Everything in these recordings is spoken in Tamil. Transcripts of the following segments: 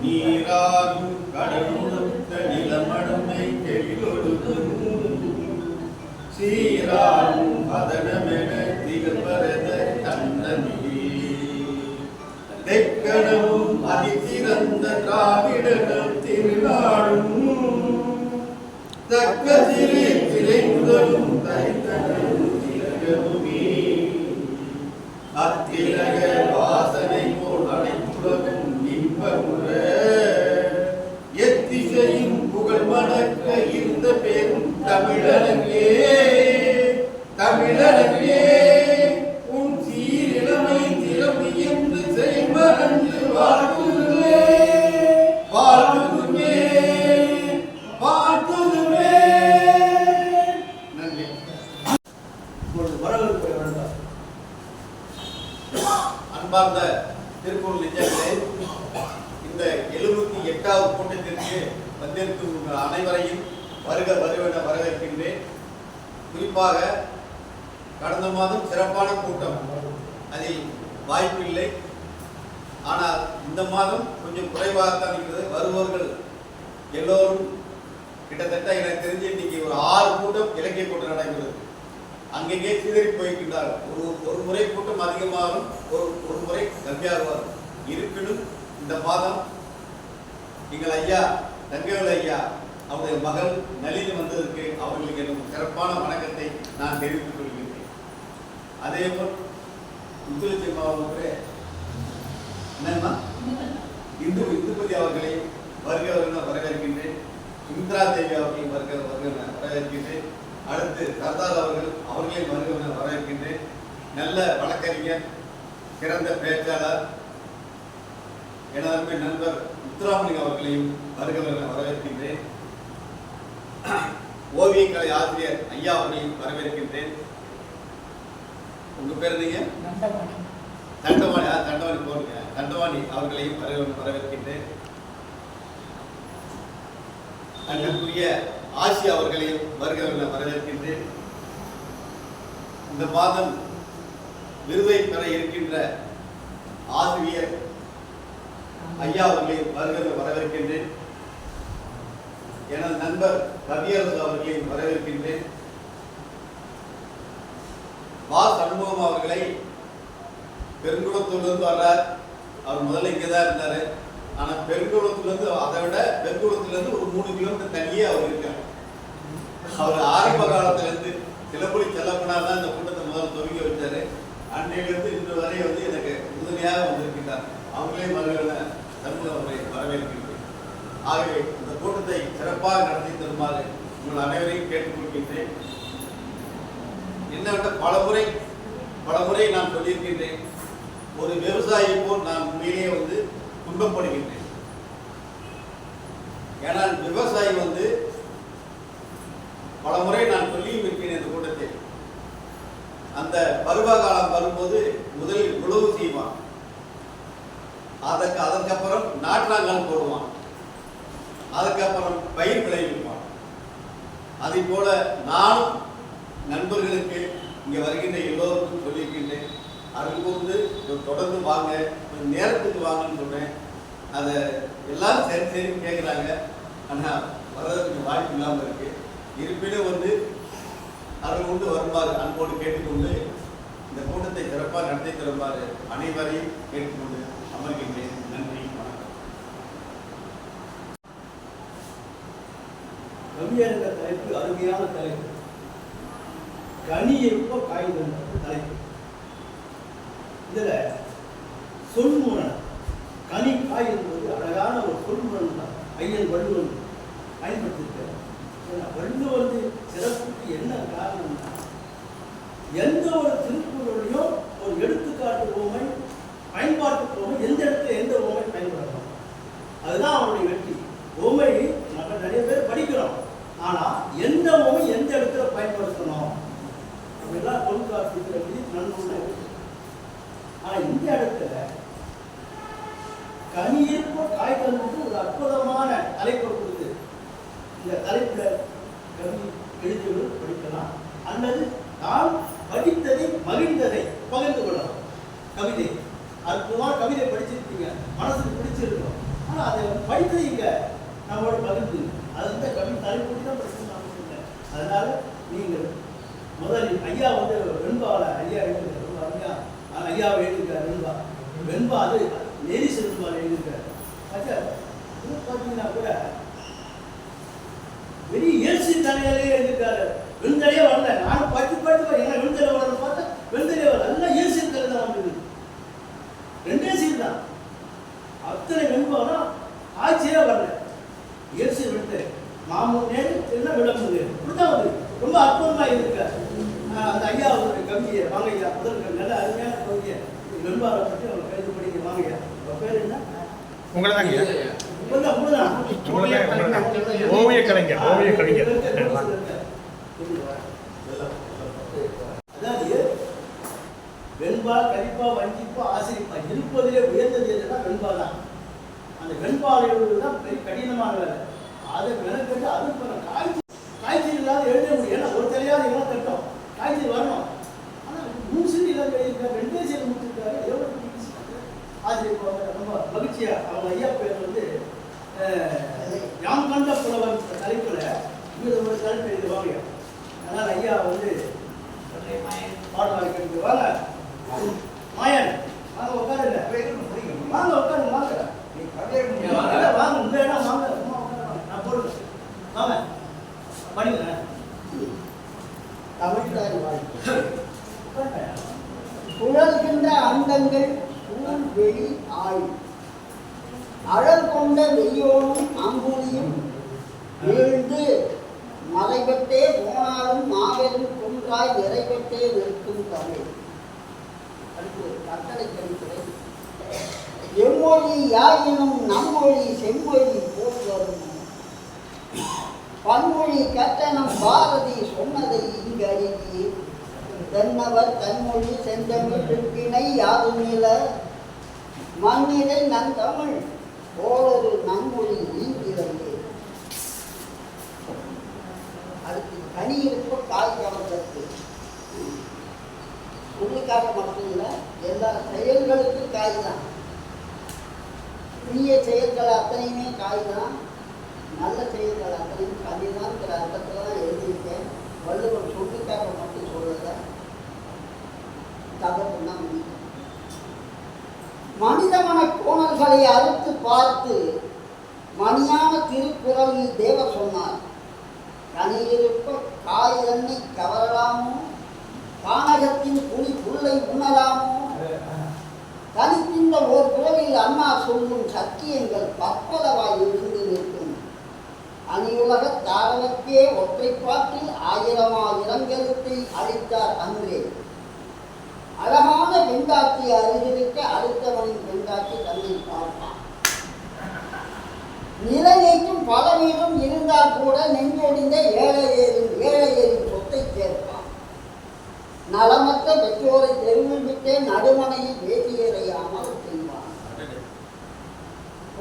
நீராகும் கடலுடுத்த நிலமடுமை கெழிலொடுக்கும் சீராகும் பதனமென திகழ்வரத தன்னமே தெக்கணமும் அதிசிறந்த திராவிடனும் திருநாடும் தக்க சிறு திரைமுதலும் தரித்தனும் திலகமுமே அத்திலக வாசனை போல் அனைத்துலகும் இன்பமுற எத்திசையும் புகழ் மணக்க இருந்த பெரும் தமிழனே தமிழனே உன் சீரிழமை திறமை என்று செய்மறந்து வாழ்த்துதுவே வாழ்த்துதுவே வாழ்த்துதுவே. நன்றி. வரவேற்பு வேண்டாம். அன்பார்ந்த திருக்குறள் நெஞ்சங்களே, இந்த 78வது கூட்டத்திற்கு வந்திருக்கும் உங்கள் அனைவரையும் வருக வருவென வரவேற்கின்றேன். குறிப்பாக கடந்த மாதம் சிறப்பான கூட்டம், அதில் வாய்ப்பில்லை. ஆனால் இந்த மாதம் கொஞ்சம் குறைவாகத்தான் இருக்கிறது. வருபவர்கள் எல்லோரும் கிட்டத்தட்ட எனக்கு தெரிஞ்சு இன்னைக்கு ஒரு 6 கூட்டம் இலக்கிய கூட்டம் நடைபெறுது. அங்கங்கே சிதறி போய்கின்றார்கள். ஒரு முறை கூட்டம் அதிகமாகும், ஒரு முறை கம்மியாகுவார். இருப்பினும் இந்த மாதம் எங்கள் ஐயா தங்கவேலு ஐயா அவருடைய மகள் நளினி வந்ததற்கு அவர்களுக்கு எனக்கு சிறப்பான வணக்கத்தை நான் தெரிவித்துக் கொள்கின்றேன். அதேபோல் முத்துலட்சுமி மாவட்டத்திலே என்னன்னா இந்துபதி அவர்களை வருக வரவேற்கின்றேன். இந்திரா தேவி அவர்களையும் வருக வரவேற்கின்றேன். அடுத்து சர்தார் அவர்களையும் வருக வரவேற்கின்றேன். நல்ல வழக்கறிஞர், சிறந்த பேச்சாளர் எனது நண்பர் முத்துராமலிங்கம் அவர்களையும் வருக வரவேற்கின்றேன். ஓவியக்கலை ஆசிரியர் ஐயா அவர்களையும் வரவேற்கின்றேன். உங்க பேர் நீங்க தண்டவாணி போடுங்க. தண்டவாணி அவர்களையும் வரவேற்கின்றேன். அன்பிற்குரிய ஆசியா அவர்களையும் வருக வரவேற்கின்றேன். இந்த மாதம் விருதை பெற இருக்கின்ற ஆசிரியர் ஐயா அவர்களையும் வருக வரவேற்கின்றேன். எனது நண்பர் கவியரசு அவர்களையும் வரவேற்கின்றேன். வாஸ் அனுபவம் அவர்களை பெருங்குளத்திலிருந்து வர்றார். அவர் முதல்ல இங்கே தான் இருந்தார். ஆனால் பெருங்குளத்திலிருந்து, அதை விட பெருங்குளத்திலிருந்து ஒரு 3 கிலோமீட்டர் தனியே அவர் இருக்கார். அவர் ஆரம்ப காலத்திலிருந்து சிலப்பொலி செல்லப்பனார் தான் இந்த கூட்டத்தை முதல்ல துவங்கி வச்சாரு. அன்றையிலிருந்து இன்று வரை எனக்கு உறுதுணையாக வந்திருக்கிறார். அவங்களே சண்முகம் அவர்களை வரவேற்கின்றேன். ஆகவே இந்த கூட்டத்தை சிறப்பாக நடத்தி தருமாறு உங்கள் அனைவரையும் கேட்டுக்கொள்கின்றேன். என்னவென்றால் பல முறை நான் சொல்லியிருக்கின்றேன், ஒரு விவசாயி போல் நான் உண்மையிலேயே துன்பப்படுகின்றேன். ஏனால் விவசாயி பல முறை நான் சொல்லியும் இருக்கிறேன் இந்த கூட்டத்தில். அந்த பருவ காலம் வரும்போது முதலில் உழவு செய்வான், அதற்கப்புறம் நாற்றாங்கால் போடுவான், அதுக்கப்புறம் பயிர் விளைவிப்பான். அதை போல நானும் நண்பர்களுக்கு இங்கே வருகின்ற எல்லோருக்கும் சொல்லியிருக்கின்றேன். அதுக்கு தொடர்ந்து வாங்க, நேரத்துக்கு வாங்கன்னு சொன்னேன். அதை எல்லாரும் சரி கேட்குறாங்க. ஆனால் வர்றதுக்கு வாய்ப்பு இல்லாமல் இருக்கு. இருப்பினும் அவர்கள் வருமாறு அன்போடு கேட்டுக்கொண்டு இந்த கூட்டத்தை சிறப்பாக நடத்தி தருமாறு அனைவரையும் கேட்டுக்கொண்டு அமர்கின்றேன். நன்றி, வணக்கம். கவியர் என்ற தலைப்பு அருமையான தலைப்பு. கனி எப்போ காய்ந்த தலைப்பு. இதுல சொல்முரண், கனி காய் என்பது அழகான ஒரு சொல்முரண் தான் ஐயன் வள்ளுவன் பயன்படுத்தியிருக்கிறார். வள்ளுவர் சிறப்புக்கு என்ன காரணம்னா, எந்த ஒரு திருக்குறளையும் ஒரு எடுத்துக்காட்டு ஓமை, பயன்பாட்டு ஓமை, எந்த இடத்துல எந்த ஓமை பயன்படுத்தணும், அதுதான் அவனுடைய வெற்றி. ஓமை நம்ம நிறைய பேர் படிக்கிறோம், ஆனா எந்த ஓமை எந்த இடத்துல பயன்படுத்தணும் அப்படிலாம் தொல்காப்பியத்தில் விதி நன்மை. ஆனா இந்த இடத்துல கனியேற்போ காய் தந்து ஒரு அற்புதமான தலைப்பை கொடுத்து, இந்த தலைப்புல கவி எழுதியவர்கள் படிக்கலாம், அல்லது நான் படித்ததை மகிழ்ந்ததை பகிர்ந்து கொள்ளலாம். கவிதை அற்புதமான கவிதை படிச்சிருக்கீங்க, மனசுக்கு பிடிச்சிருக்கும். ஆனால் அதை படித்தது இங்கே நம்மளோட பகிர்ந்து அது வந்து கவி தலைப்பூட்டி தான் படிச்சு நான் சொல்லுங்கள். அதனால நீங்கள் முதலில் ஐயா வந்து வெண்பாவில் ஐயா எழுதுகிறார், ரொம்ப அருமையாக ஐயாவை எழுதியிருக்கார். வெண்பா அது நேரி செல்வாள் எழுதியிருக்கார். ஆச்சா இது பார்த்தீங்கன்னா கூட பெரிய இயற்சி தலையிலே எழுதியிருக்காரு. வெண்தலையே வரல, நானும் படித்து என்ன வெண்தலை வரலன்னு பார்த்தா வெண்தலையே வரல, எல்லாம் இயற்சி தலை தான் வந்தது. ரெண்டே சீர் தான், அத்தனை வெண்பானா ஆட்சியே வரல. இயற்சி விட்டு மாமூல் நேரு என்ன விளம்புது இப்படிதான் வந்து ரொம்ப அற்புதமாக இருக்கார். அந்த ஐயா அவருடைய கவிதையை வாங்க ஐயா, முதல் நல்ல அருமையான கவிதையை வெண்பாவை பற்றி அவங்க கைது படிக்க வாங்க ஐயா. உங்கள் பேர் என்ன? உங்களை தாங்க ஓவிய கலைஞர். அதாவது வெண்பா, கரிப்பா, வஞ்சிப்பா, ஆசிரிப்பா இருப்பதிலே உயர்ந்தது எதுனா வெண்பா தான். அந்த வெண்பாலை தான் பெரிய கடினமான வேலை. அதை மெனக்கட்டு அது காய்ச்சல் இல்லாத எழுத முடியும். ஏன்னா ஒரு தலையாவது எல்லாம் தட்டும், காய்ச்சல் வரணும். ஆனால் 3 சீட்டு இல்லாத எழுதியிருக்காரு, 2 சீட்டு முடிச்சிருக்காரு. எவ்வளோ ஆசிரியர் ரொம்ப மகிழ்ச்சியா. அவங்க ஐயா பேர் வந்து யாம் கண்ட புலவர் தலைப்புல இங்கே ஒரு தலைப்பு எழுதுவாங்க. அதனால் ஐயா வந்து பாடலாக கேட்டு வாங்க மாயன் வாங்க உட்காருங்க, வாங்க உட்காருங்க, வாங்க வாங்க இந்த இடம் வாங்க, நான் போடுங்க வாங்க படிக்கிறேன். தமிழ்தாய் வாழ்க்கை புலர்கின்ற அண்டங்கள் சூழ் வெளி ஆய் அழல் கொண்ட வெய்யோனும் அம்புலியும் வீழ்ந்து மலைபட்டே போனாலும் மாபெரும் குன்றாய் நிறைபட்டே நிற்கும் தமிழ். அடுத்து கட்டளை கழிக்கிறேன். எம்மொழி யாயினும் நம்மொழி செம்மொழி போல் வரும் பன்மொழி கட்டணம் பாரதி சொன்னதை இங்கு அறிவி தென்னவர் தன்மொழி செந்தமிழ்கிணை யாதுமில மண்ணிலை நந்தமிழ் போலொரு நன்மொழி நீங்கிறது. அடுத்து கனி இருப்ப காய் கவர்ந்தது. உள்ளுக்காக மட்டும் இல்லை, எல்லா செயல்களுக்கும் காய் தான். தீய செயல்கள் அத்தனையுமே காய் தான், நல்ல செயல்கள் அத்தனையும் கனிதான்ங்கிற அர்த்தத்தில் தான் எழுதியிருக்கேன். வள்ளுவர் சொல்லுக்காக மட்டும் சொல்லலை, தகவல் தான் முடியும். மனிதமன கோணல்களை அறுத்து பார்த்து மணியான திருக்குறளில் தேவர் சொன்னார், கனியிருப்ப காய் தன்னை கவரலாமோ, கானகத்தின் புலி புல்லை உணராமோ. தனித்தின்ற ஓர் குரலில் அண்ணா சொல்லும் சத்தியங்கள் பற்பலவாய் இருந்து நிற்கும். அணியுலக தாரவர்க்கே ஒற்றைப்பாட்டில் 1000 அளித்தார் அன்றே. அழகான பெண்டாட்சி அருகிருக்க அடுத்தவனின் பெண்டாட்சி தன்னை பார்ப்பான். நிலையைக்கும் பலவீனம் இருந்தால் கூட நெஞ்சொடிந்த ஏழையரின் சொத்தை சேர்ப்பான். நலமற்ற பெற்றோரை தெருவில் விட்டே நடுமனையில் வேதியறையாமல் செய்வான்.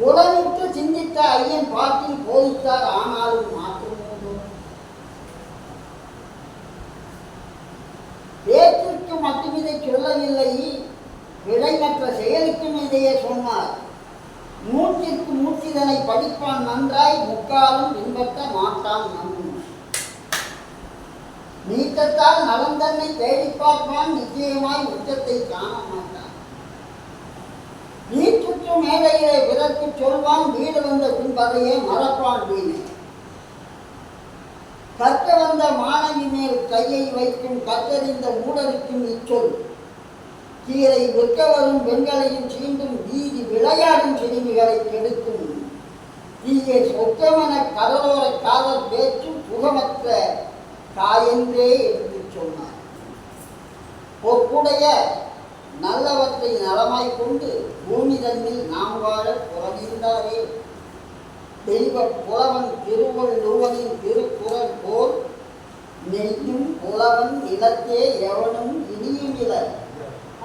உடனுற்று சிந்தித்த ஐயன் பாட்டில் போதித்தார், ஆனாலும் மாற்றம் பேச்சிற்கு மட்டும் இதை சொல்லவில்லை, விளைமற்ற செயலுக்கும் இதையே சொன்னார். 100ற்கு 100 இதனை படிப்பான் நன்றாய், முக்காலும் பின்பற்ற மாட்டான் நன்மை. நீட்டத்தால் நலம் தன்னை தேடி பார்ப்பான், நிச்சயமாய் உச்சத்தை காண மாட்டான். வீட்டுக்கு மேடையிலே பிறர்க்கு சொல்வான், வீடு வந்த பின்பதையே மறப்பான் வீணை. கற்க வந்த மாணவி மேல் கையை வைக்கும் கற்றறிந்த மூடருக்கும் இச்சொல். கீரை விற்க வரும் பெண்களையும் சீண்டும் வீதி விளையாடும் சிறுமிகளை கெடுக்கும். தீயை சொத்தமென கடலோர காதல் பேச்சும் புகமற்ற காயென்றே எடுத்து சொன்னார். பொற்குடைய நல்லவற்றை நலமாய் கொண்டு பூமி தன்னில் நாம் வாழ புறவிருந்தாரே. தெய்வ புலவன் திருவள்ளுவனின் திருக்குறள் போல் நெய்யும் புலவன் நிலத்தே எவனும் இனியும் இல.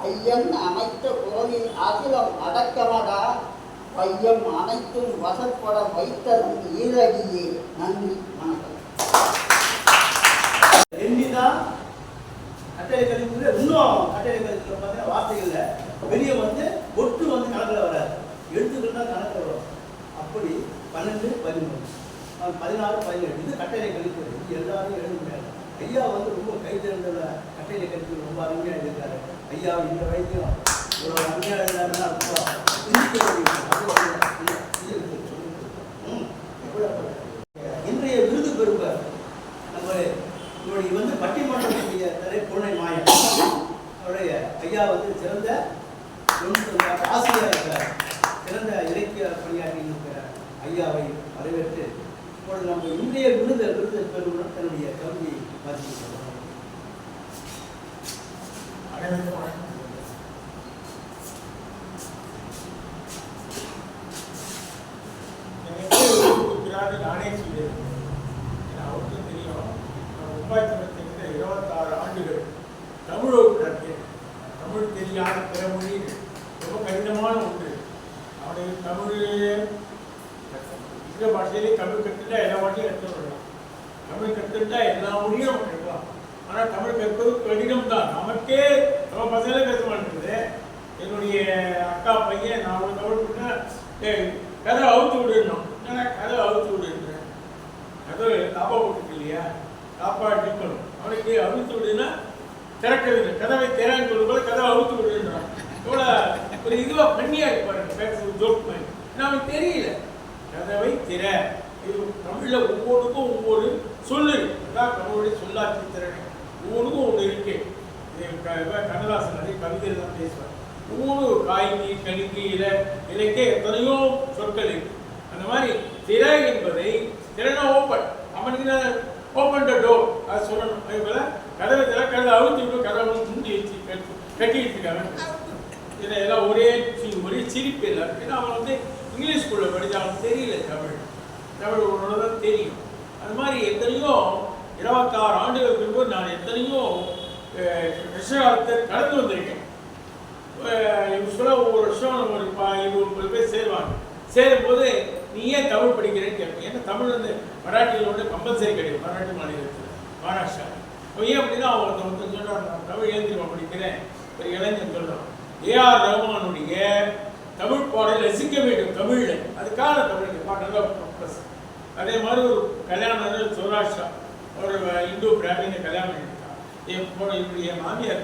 ஐயன் அமைத்த குரலில் அகிலம் அடக்கமடா, பையம் அனைத்தும் வசப்பட வைத்ததும் ஈரடியே. நன்றி, வணக்கம். எண்ணிதான் கட்டளை கழிவுல இன்னும் கட்டளை கழிவுல பார்த்தீங்கன்னா வார்த்தைகள்ல வெளியே வந்து ஒட்டு வந்து கணக்கில் வராது, எழுத்துக்கள் தான் கணக்கில் வரும். 12, 13, 16, 17 இது கட்டளை கழிக்கிறது. இது எல்லாரும் எழுத முடியாது. ஐயா வந்து ரொம்ப கை தேர்ந்தத கட்டளை கழிக்கிறது ரொம்ப அருமையாக எழுதியிருக்காரு. ஐயா இந்த வயதிலும் இவ்வளோ அருமையாக எழுதாருன்னா இன்றைய விருது பெறுவர் நம்மளுடைய வந்து பட்டிமன்றத்துடைய தலை பொருணை மாயம் அவருடைய ஐயா வந்து சிறந்த ஆசிரியர் இருக்கிறார், சிறந்த இலக்கிய பணியாற்றி இருக்கிறார். ஐயாவை வரவேற்று இப்பொழுது நம்ம இன்றைய விருது பெறுவதுடன் தன்னுடைய கல்வியை வாசிக்கிறார். அனைவருக்கும் வணக்கம். எனக்கு நானே சொல்லியிருக்கேன். அவருக்கும் தெரியும். முப்பாய்த்தனத்திற்கு 26 ஆண்டுகள் தமிழோடு நடத்தியது. தமிழ் தெரியாத பிற மொழி ரொம்ப கடினமான ஒன்று. அவனுக்கு தமிழ் இந்த பாஷையிலே தமிழ் கற்றுட்டா எல்லா பாஷையும் கற்றுக்கலாம். தமிழ் கற்றுட்டா எல்லா மொழியும் நம்ம கற்றுக்கலாம். ஆனால் தமிழ் கற்பது கடினம் தான். நமக்கே நம்ம பசங்களே பேச மாட்டேங்குது. என்னுடைய அக்கா பையன் நான் ஒரு தமிழ் பண்ண கதை அவுத்து விடணும். ஏன்னா கதை அவுத்து விடுன்றேன். கதை தாப்பா போட்டுருக்கு இல்லையா, தாப்பா டிக்கணும். அவனுக்கு அவுத்து விடுன்னா திறக்கிறது, கதவை திறன்னு சொல்லும்போது கதை அவுத்து விடுன்றான். இவ்வளோ ஒரு இதுவாக பண்ணியா இருப்பாரு பேசுறது ஜோக் மாதிரி. நமக்கு தெரியல. கதவை திற இது தமிழில் ஒவ்வொன்றுக்கும் ஒவ்வொரு சொல்லு. அதான் தமிழுடைய சொல்லாட்சி திறன். ஒவ்வொன்றுக்கும் ஒன்று இருக்கு. கண்ணதாசன் நிறைய கவிதையில் தான் பேசுவார். ஒவ்வொரு காய்கறி கணிக்கு இலக்கே எத்தனையோ சொற்கள் இருக்கு. அந்த மாதிரி திற என்பதை திறனா ஓப்பன், அவனுக்கு ஓப்பன் த டோர் அது சொல்லணும். அதே போல கதவை திற, கதை அவுத்து விட்டு கதை முண்டி வச்சு கட்டிட்டு இருக்காங்க. இதை எல்லாம் ஒரே சிரிப்பு எல்லாருக்கு. ஏன்னா அவன் வந்து இங்கிலீஷ் ஸ்கூலில் படித்தா அவனுக்கு தெரியல தமிழ் ஒன்றோட தான் தெரியும். அது மாதிரி எத்தனையோ 26 ஆண்டுகள் பின்பு நான் எத்தனையோ விஷயத்தை கடந்து வந்திருக்கேன். யூஸ்வலாக ஒவ்வொரு வருஷம் நம்ம ஒரு 20-30 பேர் சேருவாங்க. சேரும்போது நீ ஏன் தமிழ் படிக்கிறேன்னு கேட்பேன். ஏன்னா தமிழ் வந்து மராட்டியில் வந்து கம்பல்சரி கிடையாது. மராட்டி மாநிலத்தில் மகாராஷ்டிரா ஏன் அப்படின்னா அவங்க ஒருத்தர் சொல்கிறாங்க, நான் தமிழ் எழுந்திரிமா படிக்கிறேன். ஒரு இளைஞன் சொல்கிறான், ஏஆர் ரஹ்மானுடைய தமிழ் பாடல் ரசிக்க வேண்டும் தமிழில். அதுக்காக தமிழ் பாடல் ப்ளஸ். அதே மாதிரி ஒரு கல்யாணம் சௌராஷ்டிரா ஒரு இந்து பிராமினை கல்யாணம் பண்ணியிருக்கான். என் மாமியார்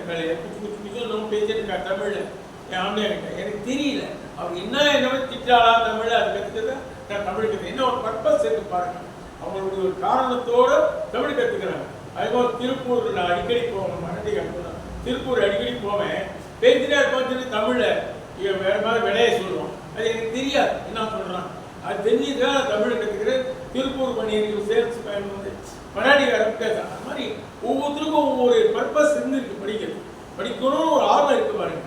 நம்ம பேசிட்டு இருக்கா தமிழில். என் மாமியார் எனக்கு தெரியல அவங்க என்ன திட்டாளா தமிழ் அது கற்றுக்கிறத நான் தமிழ் கற்றுக்கிறேன். என்ன ஒரு பர்பஸ் இருக்கு பாருங்க. அவங்களுடைய ஒரு காரணத்தோடு தமிழ் கற்றுக்கிறாங்க. அதுபோல் திருப்பூரில் அடிக்கடி போவேன். மனதை கற்றுக்கணும். திருப்பூர் அடிக்கடி போவேன். பேசிட்டே இருப்போம் தமிழில் வேற மாதிரி விலையை சொல்லுவோம். அது எனக்கு தெரியாது என்ன சொல்கிறான். அது தெரிஞ்சுதான் தமிழை கற்றுக்கிறேன். திருப்பூர் பண்ணியிருக்கு சேல்ஸ் பயன் வந்து மராட்டிக்காரன் பேசுகிறான். அது மாதிரி ஒவ்வொருத்தருக்கும் ஒவ்வொரு பர்பஸ் இருந்துருக்கு. படிக்கணும்னு ஒரு ஆர்வம் இருக்கு பாருங்க.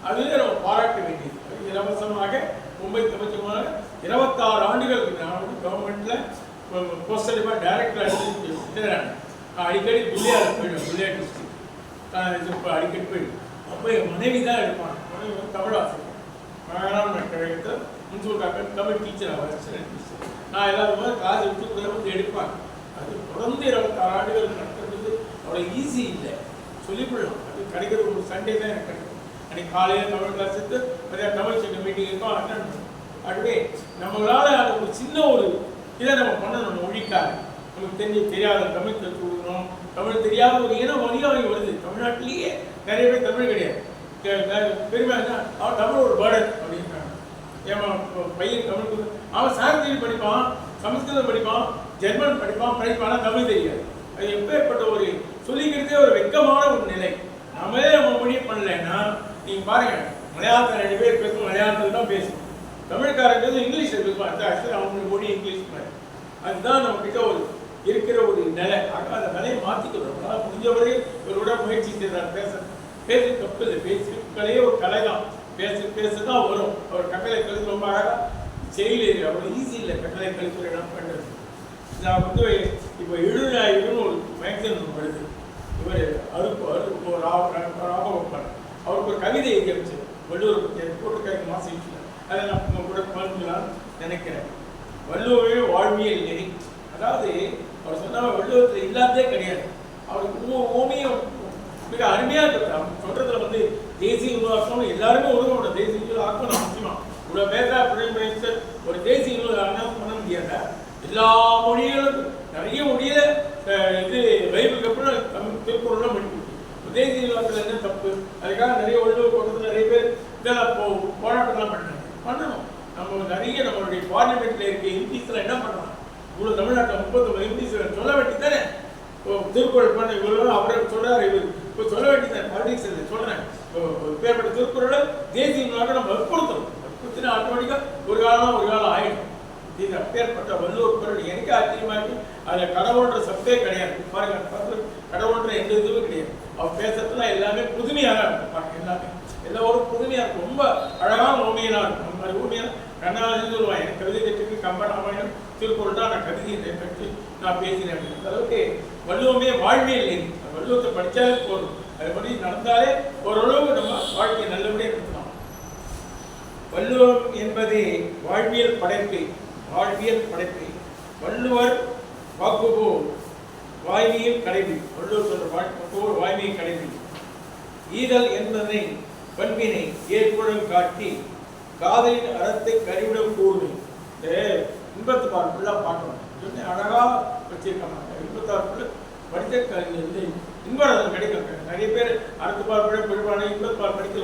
அதுவே நம்ம பாராட்ட வேண்டியது. இலவசமாக மும்பை தமிழகமாக 26 ஆண்டுகள் நான் வந்து கவர்மெண்ட்டில் போஸ்டல் டிபார்ட்மெண்ட் டைரக்டர் இருக்கிறேன். அடிக்கடி துல்லியாவில் போயிடுவேன். துல்லியா டிஸ்ட்ரிக்ட் இப்போ அடிக்கடி போயிடுவேன். அப்போ என் மனைவி தான் இருப்பாங்க. மனைவி வந்து தமிழ் ஆசிரியர். மகாராஷ்டிரா கழகத்தில் முன்சூர் தமிழ் டீச்சர் அவர். நான் எல்லாரும் கிளாஸ் விட்டு வந்து எடுப்பாங்க. அது தொடர்ந்து 26 ஆண்டுகள் நடத்துறது அவ்வளோ ஈஸி இல்லை. சொல்லிவிடலாம். அது கிடைக்கிற ஒரு சண்டே தான் எனக்கு கிடைக்கும். அன்றைக்கி காலையில் தமிழ் கிளாஸ் எடுத்து நிறையா தமிழ் சங்க மீட்டிங் இருக்கும் அட்டன் பண்ணும். அதுவே நம்மளால் அது ஒரு சின்ன ஒரு இதை நம்ம பண்ணணும். மொழிக்காக நமக்கு தெரியாத தமிழ் கற்றுக் கொடுக்கணும். தமிழ் தெரியாத ஒரு இனம் வழியாக வருது. தமிழ்நாட்டிலேயே நிறைய பேர் தமிழ் கிடையாது. பெருமை அவன் தமிழ் ஒரு பேர்டன் அப்படின்றாங்க. ஏன் பையன் தமிழ் அவன் சான்ஸ்கிரிட் படிப்பான், சமஸ்கிருதம் படிப்பான், ஜெர்மன் படிப்பான், தமிழ் தெரியாது. அது எப்பேற்பட்ட ஒரு சொல்லிக்கிறதே ஒரு வெக்கமான ஒரு நிலை. நம்மளே நம்ம மொழியை பண்ணலைன்னா நீங்கள் பாருங்க, மலையாளத்தில் 2 பேர் பேசுவோம், மலையாளத்தில் தான் பேசுவோம். தமிழ்காரங்க இங்கிலீஷில் பேசுவாங்க. ஆக்சுவலி அவங்களுக்கு மொழி இங்கிலீஷ் மாதிரி. அதுதான் நம்மகிட்ட ஒரு இருக்கிற ஒரு நிலை. ஆக அந்த நிலையை மாற்றிக்கிறோம். நம்மளால் முடிஞ்சவரை இவரோட முயற்சி செய்கிறார். பேச தப்பு இல்லை. பேசுக்கலையே ஒரு கலை தான். பேச தான் வரும். அவர் கட்டளை கழித்து ரொம்ப அழகாக செயல் அவ்வளோ ஈஸி இல்லை. கட்டளை கழித்துறை நான் பண்ணுறது. நான் வந்து இப்போ எழுநாயுன்னு ஒரு மேக்சிமம் வருது. இவர் அறுப்பு ராகவப்பார். அவருக்கு ஒரு கவிதை எழுதி அமைச்சு வள்ளுவர் போட்டுக்காய்க்கு மாதம் வீட்டில் அதை நான் கூட பகிர்ந்துக்கலாம்னு நினைக்கிறேன். வள்ளுவரே வாழ்வியல் நெறி. அதாவது அவர் சொன்னால் வள்ளுவத்தில் இல்லாததே கிடையாது. அவருக்கு ஓமையும் மிக அருமையாக இருக்கு. அவங்க சொல்றதுல வந்து தேசிய உருவாக்கம் எல்லாருமே உருவாக்கணும். தேசிய ஆக்கணும் முக்கியமாக. இவ்வளோ பேசா பிரைம் மினிஸ்டர் ஒரு தேசிய அனௌன்ஸ் பண்ண முடியாது. எல்லா மொழிகளும் நிறைய மொழியில இது பைபிளுக்கு அப்புறம் தமிழ் திருக்குறள்லாம் படிக்கும். தேசிய இலக்கியத்தில் என்ன தப்பு? அதுக்காக நிறைய வள்ளுவர் பக்கத்தில் நிறைய பேர் இதெல்லாம் போராட்டம்லாம் பண்ணணும். நம்ம நிறைய நம்மளுடைய பார்லிமெண்ட்ல இருக்க எம்பிஸ்லாம் என்ன பண்ணலாம்? இவ்வளோ தமிழ்நாட்டில் 39 எம்பிஸ் சொல்ல வேண்டியதானே? திருக்குறள் பண்ண இவ்வளோ அவரை சொல்றாரு, இவர் இப்போ சொல்ல வேண்டியதானே? பாலிடிக்ஸ் சொல்றேன். பேர்பட்ட திருக்குறளை தேசிய நம்ம வற்புறுத்தணும். வற்புறுத்தினா ஆட்டோமேட்டிக்காக ஒரு காலம் ஆயிடும். இது அப்பேற்பட்ட வள்ளுவர் குரல் எனக்கு ஆச்சரியமா இருக்கு. அதுல கடவுள்ன்ற சத்தே கிடையாது. பாருங்க, கடவுள்ன்ற எந்த இதுவும் கிடையாது. அவர் பேசுறதுலாம் எல்லாமே புதுமையாக இருக்கும். பாருங்க, எல்லாமே எல்லாரும் புதுமையா இருக்கும். ரொம்ப அழகான ஓமையா இருக்கும். அந்த மாதிரி ஓமையா கண்ணாலும் சொல்லுவான், எனக்கு கவிதை கற்றுக்கு கம்பராமாயணம் திருக்குறள் தான் நான் கவிதை கற்று நான் பேசினேன். அந்த அளவுக்கு வள்ளுவமே வாழ்வியல் இல்லை. வள்ளுவத்தை படித்தாலே போதும், அதுபடி நடந்தாலே ஓரளவு நம்ம வாழ்க்கையை நல்லபடியாக நடத்தலாம். வள்ளுவம் என்பது வாழ்வியல் படைப்பு. வள்ளுவர் வாக்குபோ வாய்மையில் கடைபி. வள்ளுவர் சொல்ற வாக்குபோர் வாய்மையை கடைபி. ஈதல் என்பதை பண்பினை ஏற்புடன் காட்டி காதலின் அறத்தை கருவிடம் கூறுமை. இன்பத்து பார்ப்புலாம் பார்க்கணும். அழகா வச்சிருக்காங்க. இன்பத்தார்ப்புல படித்த இன்பம் கிடைக்கும். நிறைய பேர் அறத்து பால் படிப்பாங்க, இன்பத்து பால் படிக்க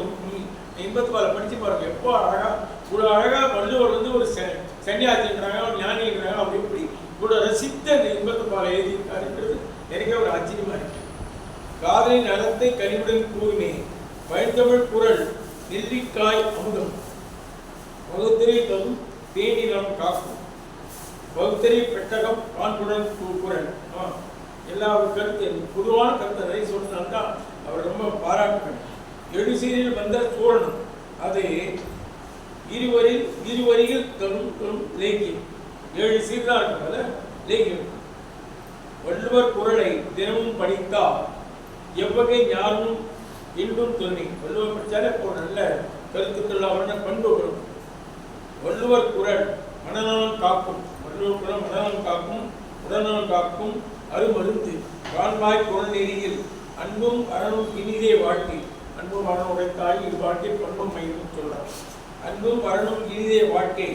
இன்பத்து பால் படிச்சு பாருங்க. எப்போ அழகா இவ்வளோ அழகா வள்ளுவர் ஒரு சன்னியாசிங்கிறாங்க, ஒரு ஞானிங்கிறாங்க, அப்படி இப்படி இவ்வளோ ரசித்த இந்த இன்பத்து பாலை எழுதியிருக்காருன்றது எனக்கு ஒரு ஆச்சரியமா இருக்கு. காதலின் அறத்தை கனிவுடன் கூறுமே. பழந்தமிழ் குரல் நெல்லிக்காய் அமுதம். வகுத்தறி தரும் தேனி நாம் காக்கும். வகுத்தறி பெட்டகம் கான்புடன் குரல். எல்லா கருத்து பொதுவான கருத்தை நிறைய சொன்னதுனால்தான் அவர் ரொம்ப பாராட்டுகள். எழுசீரில் வந்த சூழணும். அது இருவரிகள் தரும் லேக்கியம். 7 சீர்தான் இருக்கிறது லேக்கியம். வள்ளுவர் குரலை தினமும் படித்தால் எவ்வகை ஞானம் இன்றும் துணை. வள்ளுவர் படித்தாலே ஒரு நல்ல கருத்துக்கள்லாம் பண்பு வரும். வள்ளுவர் குரல் மனநலம் காக்கும். வள்ளுவர் குரல் மனநலம் காக்கும், உடல்நலம் காக்கும் அருமருந்து. காண்பாய் குரல் நெறியில் அன்பும் அறனும் இனிதே வாழ்க்கை. அன்பும் அறனும் உடைத்தாய் இது வாழ்க்கை பண்பும் மயிலும் சொல்றார். அன்பும் அறனும் இனிதே வாழ்க்கை,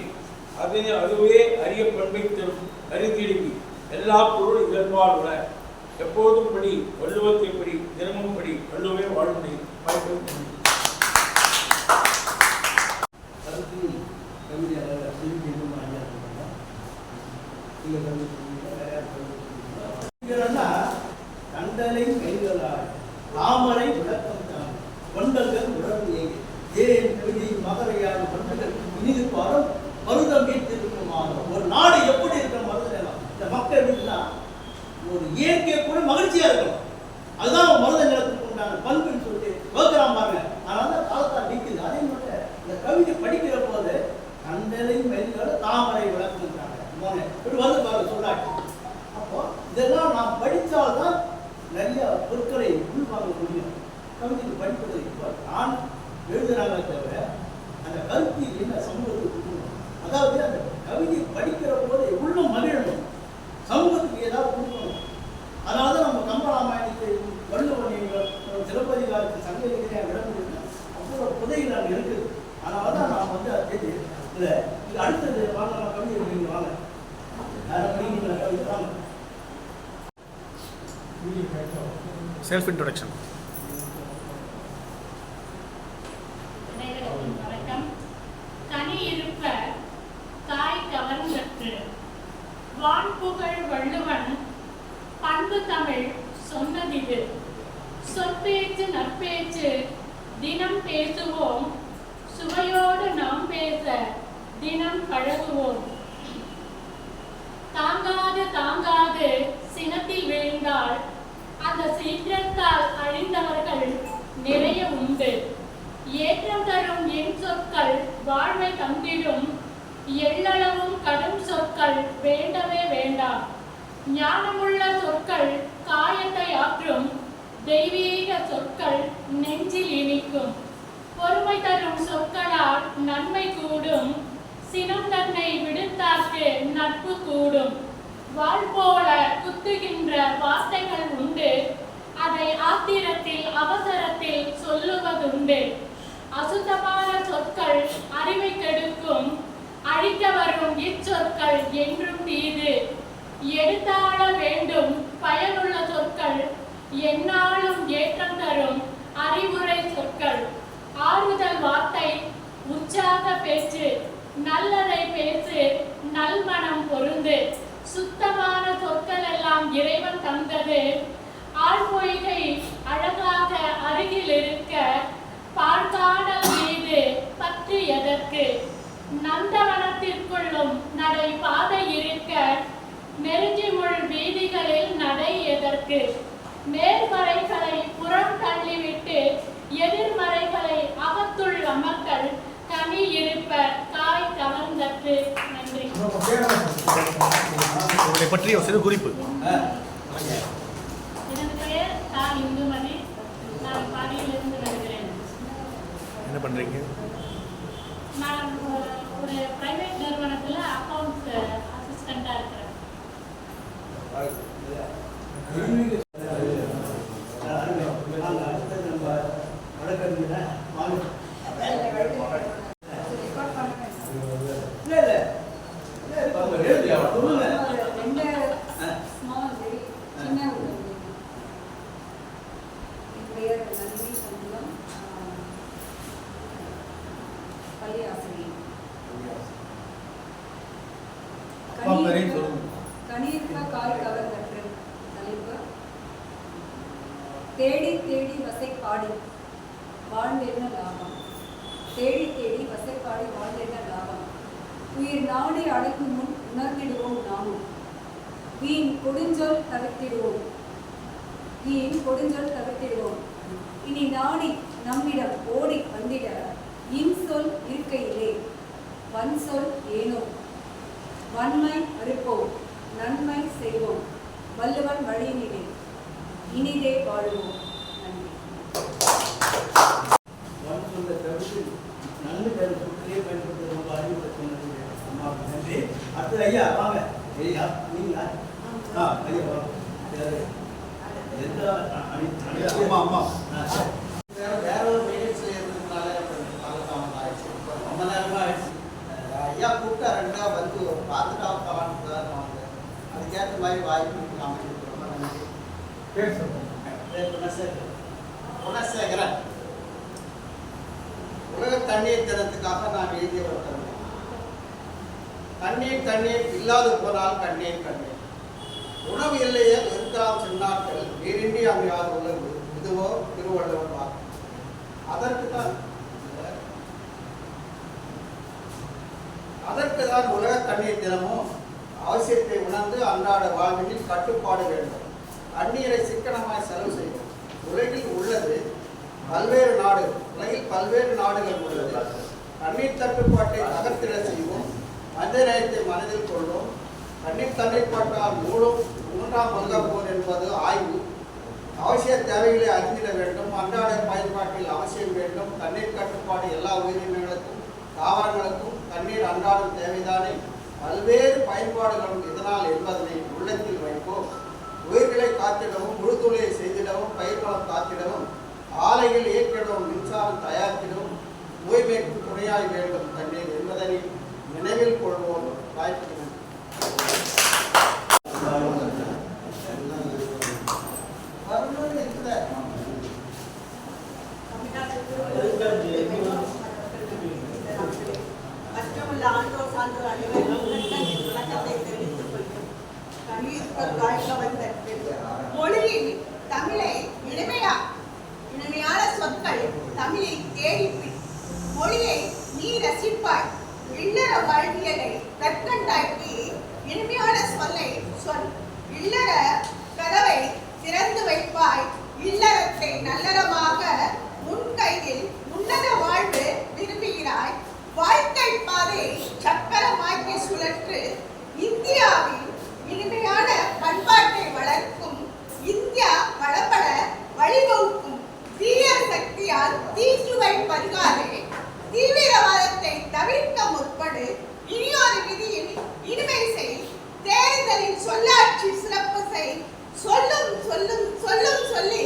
அதுவே அரிய பண்பை தரும் அறிந்திடுவி. எல்லா பொருள் இதழ்வார் உள்ள. எப்போதும் படி வள்ளுவத்தை படி, தினமும் படி. வள்ளுவே வாழ்வுடை. கண்டலை கைகளாய் தாமரை விளக்கம் தான் கொண்டல்கள் உணர்வு ஏன் கவிதை மகரையார் கொண்டல் இனிது பாரம் மருதம் வீட்டிற்குமாக. ஒரு நாடு எப்படி இருக்கிற மருதம் இந்த மக்கள் வீட்டுனா ஒரு இயற்கை கூட மகிழ்ச்சியா இருக்கணும். அதுதான் மருத நிலத்துக்கு உண்டான பண்புன்னு சொல்லிட்டு வகுக்கிறான் பாருங்க. அதனால காலத்தால் நிற்குது. அதே மட்டும் இந்த கவிதை படிக்கிற போது கண்டலை கைகளோட தாமரை விளக்குறாங்க இப்படி வந்து பாருங்க சொல்லாச்சு. அப்போ இதெல்லாம் நாம் படித்தால்தான் நிறைய பொருட்களை உள்வாங்க முடியும். கவிதைக்கு படிப்பது இப்போ நான் எழுதுறாங்க தவிர அந்த கருத்து என்ன சமூகத்துக்கு கொடுக்கணும். அதாவது அந்த கவிதை படிக்கிற போது உள்ளம் மகிழணும், சமூகத்துக்கு ஏதாவது கொடுக்கணும். அதனால தான் நம்ம கம்பராமாயணத்தை வள்ளுவன் சிலப்பதிகாரத்து சங்ககிரியாக விடமுடியும் அவ்வளோ புதையில் அங்கே இருக்குது. அதனால தான் நாம் வந்து அது இல்லை இது அடுத்தது வாங்க கவிதை நீங்கள் வாங்க கவிதை வாங்க. Self introduction. வணக்கம். கனி இருப்ப காய் கவர்ந்தற்று வான்புகழ் வள்ளுவன் பண்பு தமிழ் சொன்னதிது. சொற்பேச்சு நற்பேச்சு தினம் பேசுவோம், சுவையோடு நாம் பேச தினம் பழகுவோம். தாங்காது சினத்தில் விழுந்தால் அந்த சீற்றத்தால் அழிந்தவர்கள் நிறைய உண்டு. ஏற்றம் தரும் என் சொற்கள் வாழ்வை தந்திடும், எள்ளளவும் கடும் சொற்கள் வேண்டவே வேண்டாம். ஞானமுள்ள சொற்கள் காயத்தை ஆற்றும், தெய்வீக சொற்கள் நெஞ்சில் இனிக்கும். பொறுமை தரும் சொற்களால் நன்மை கூடும், சினம் தன்னை விடுத்தார்க்கு நட்பு கூடும். வாள் போல குத்துகின்ற வார்த்தைகள் உண்டு, அதை ஆத்திரத்தில் அவசரத்தில் சொல்லுவதுண்டு. அசுத்தமான சொற்கள் அறிவை கெடுக்கும், அழிக்க வரும் இச்சொற்கள் என்றும் தீது. எழுத்தாள வேண்டும் பயனுள்ள சொற்கள், எந்நாளும் ஏற்றம் தரும் அறிவுரை சொற்கள், ஆறுதல் வார்த்தை, உற்சாக பேச்சு, நல்லதை பேசு, நல்மனம் பொருந்து, சுத்தமான சொற்கள் எல்லாம் இறைவன் தந்தது, ஆழ்பொய்கை அழகாக அருகில் இருக்க, பாழ்காடல் மீது பற்று எதற்கு, நந்தவனத்திற்குள்ளும் நடை பாதை இருக்க, நெருஞ்சிமுள் வீதிகளில் நடை எதற்கு, நேர்மறைகளை புறம் தள்ளிவிட்டு எதிர்மறைகளை அகத்துள் அமர்த்தல், கனி இருப்ப காய் கவர்ந்தற்று. நன்றி. உங்களை பற்றிய ஒரு சிறு குறிப்பு. எனது பெயர் தா. இந்துமதி. நான் பாடியிலிருந்து வருகிறேன். என்ன பண்றீங்க? நான் ஒரு பிரைவேட் நிறுவனத்தில் அக்கௌண்ட்ஸ் அசிஸ்டண்டாக இருக்கிறேன். அடுத்தது நம்ம வழக்கறிஞர் வாங்க. கனியிருக்க காய் கவர்ந்தற்று. தலைப்பு: தேடி தேடி வசைப்பாடி வாழ்ந்தென்ன லாபம். தேடி தேடி வசைப்பாடி வாழ்ந்தென்ன லாபம். உயிர் நாடி அடைக்கும் முன் உணர்ந்திடுவோம் நாமும். வீண் கொடுஞ்சொல் தவிர்த்திடுவோம். இனி நாடி நம்மிடம் ஓடி வந்திட இன்சொல் இருக்கையிலே வன்சொல் ஏனோ. வன்மை அறுப்போம், நன்மை செய்வோம், வள்ளுவன் வழியினிலே இனிதே வாழ்வோம். நன்றி. நல்ல சொற்களே பயன்படுத்த ரொம்ப அறிவுறுத்தினது. நன்றி. அடுத்தது ஐயா வாங்க. ஐயா நீங்களா? ஐயா வாங்க. அம்மா அம்மா வேற ஒரு நிகழ்ச்சியில் இருந்ததுனால காலதாமதம் ஆயிடுச்சு. ரொம்ப நேரமா ஆயிடுச்சு. ஐயா கூப்பிட்டாருன்னா வந்து பார்த்துட்டாவும் தவான்னு தான் வந்தேன். அதுக்கேற்ற மாதிரி வாய்ப்பு அமைச்சு ரொம்ப நன்றி. குணசேகரன். உலக தண்ணீர் தினத்துக்காக நான் எழுதிய ஒரு கருத்து. தண்ணீர் தண்ணீர் இல்லாது போனால் கண்ணீர் கண்ணீர். உணவு இல்லையே இருக்கலாம் சின்னாட்கள், நீரின்றி அமையாது உள்ளது. இதுவோ திருவள்ளுவர் வாக்கு. அதற்குதான் உலக தண்ணீர் தினமும் அவசியத்தை உணர்ந்து அன்றாட வாழ்வில் கட்டுப்பாடு வேண்டும். தண்ணீரை சிக்கனமாய் செலவு செய்வோம். உலகில் பல்வேறு நாடுகள் உள்ளது. தண்ணீர் தட்டுப்பாட்டை அகற்றிட செய்வோம். மனித நேயத்தை மனதில் கொள்வோம். தண்ணீர் தட்டுப்பாட்டால் மூன்றாம் உலகப் போர் என்பது ஆய்வு. அவசிய தேவைகளை அறிந்திட வேண்டும். அன்றாட பயன்பாட்டில் அவசியம் வேண்டும். தண்ணீர் கட்டுப்பாடு எல்லா உயிரினங்களுக்கும் தாவரங்களுக்கும் தண்ணீர் அன்றாடம் தேவைதானே. பல்வேறு பயன்பாடுகளும் இதனால் என்பதனை உள்ளத்தில் வைப்போம். உயிர்களை காத்திடவும், முழுதுளையை செய்திடவும், பயிர் வளம் காத்திடவும், ஆலைகள் இயக்கிடவும், மின்சாரம் தயாரித்திடவும் தூய்மைக்கு துணையாய் வேண்டும் தண்ணீர் என்பதனை நினைவில் கொள்வோம். வாய்ப்பு மற்றமுள்ள ஆண்டோர் சான்றோர் அனைவரும் வணக்கத்தை தெரிவித்துக் கொள்கிறோம். மொழியில் தமிழை இனிமையான சொற்கள் தமிழை தேடிப்பின் மொழியை நீ ரசிப்பாய். இல்லற வாழ்வியலை கற்கண்டாக்கி இனிமையான சொல்லை சொல். இல்லற கதவை திறந்து வைப்பாய். இல்லறத்தை நல்லறமாக உன் கையில் உன்னத வாழ்வு விரும்புகிறாய். வாழ்க்கை பாதை சக்கரமாக்கி சுழற்று. இந்தியாவில் இனிமையான பண்பாட்டை வளர்க்கும், இந்தியா வளப்பட வழிவகுக்கும் தீய சக்தியால் தீச்சுவை பருகாதே. தீவிரவாதத்தை தவிர்க்க முற்படு. இனியொரு விதியில் இனிமை செய். தேர்தலில் சொல்லாட்சி சிறப்பு செய். சொல்லும் சொல்லும் சொல்லும் சொல்லி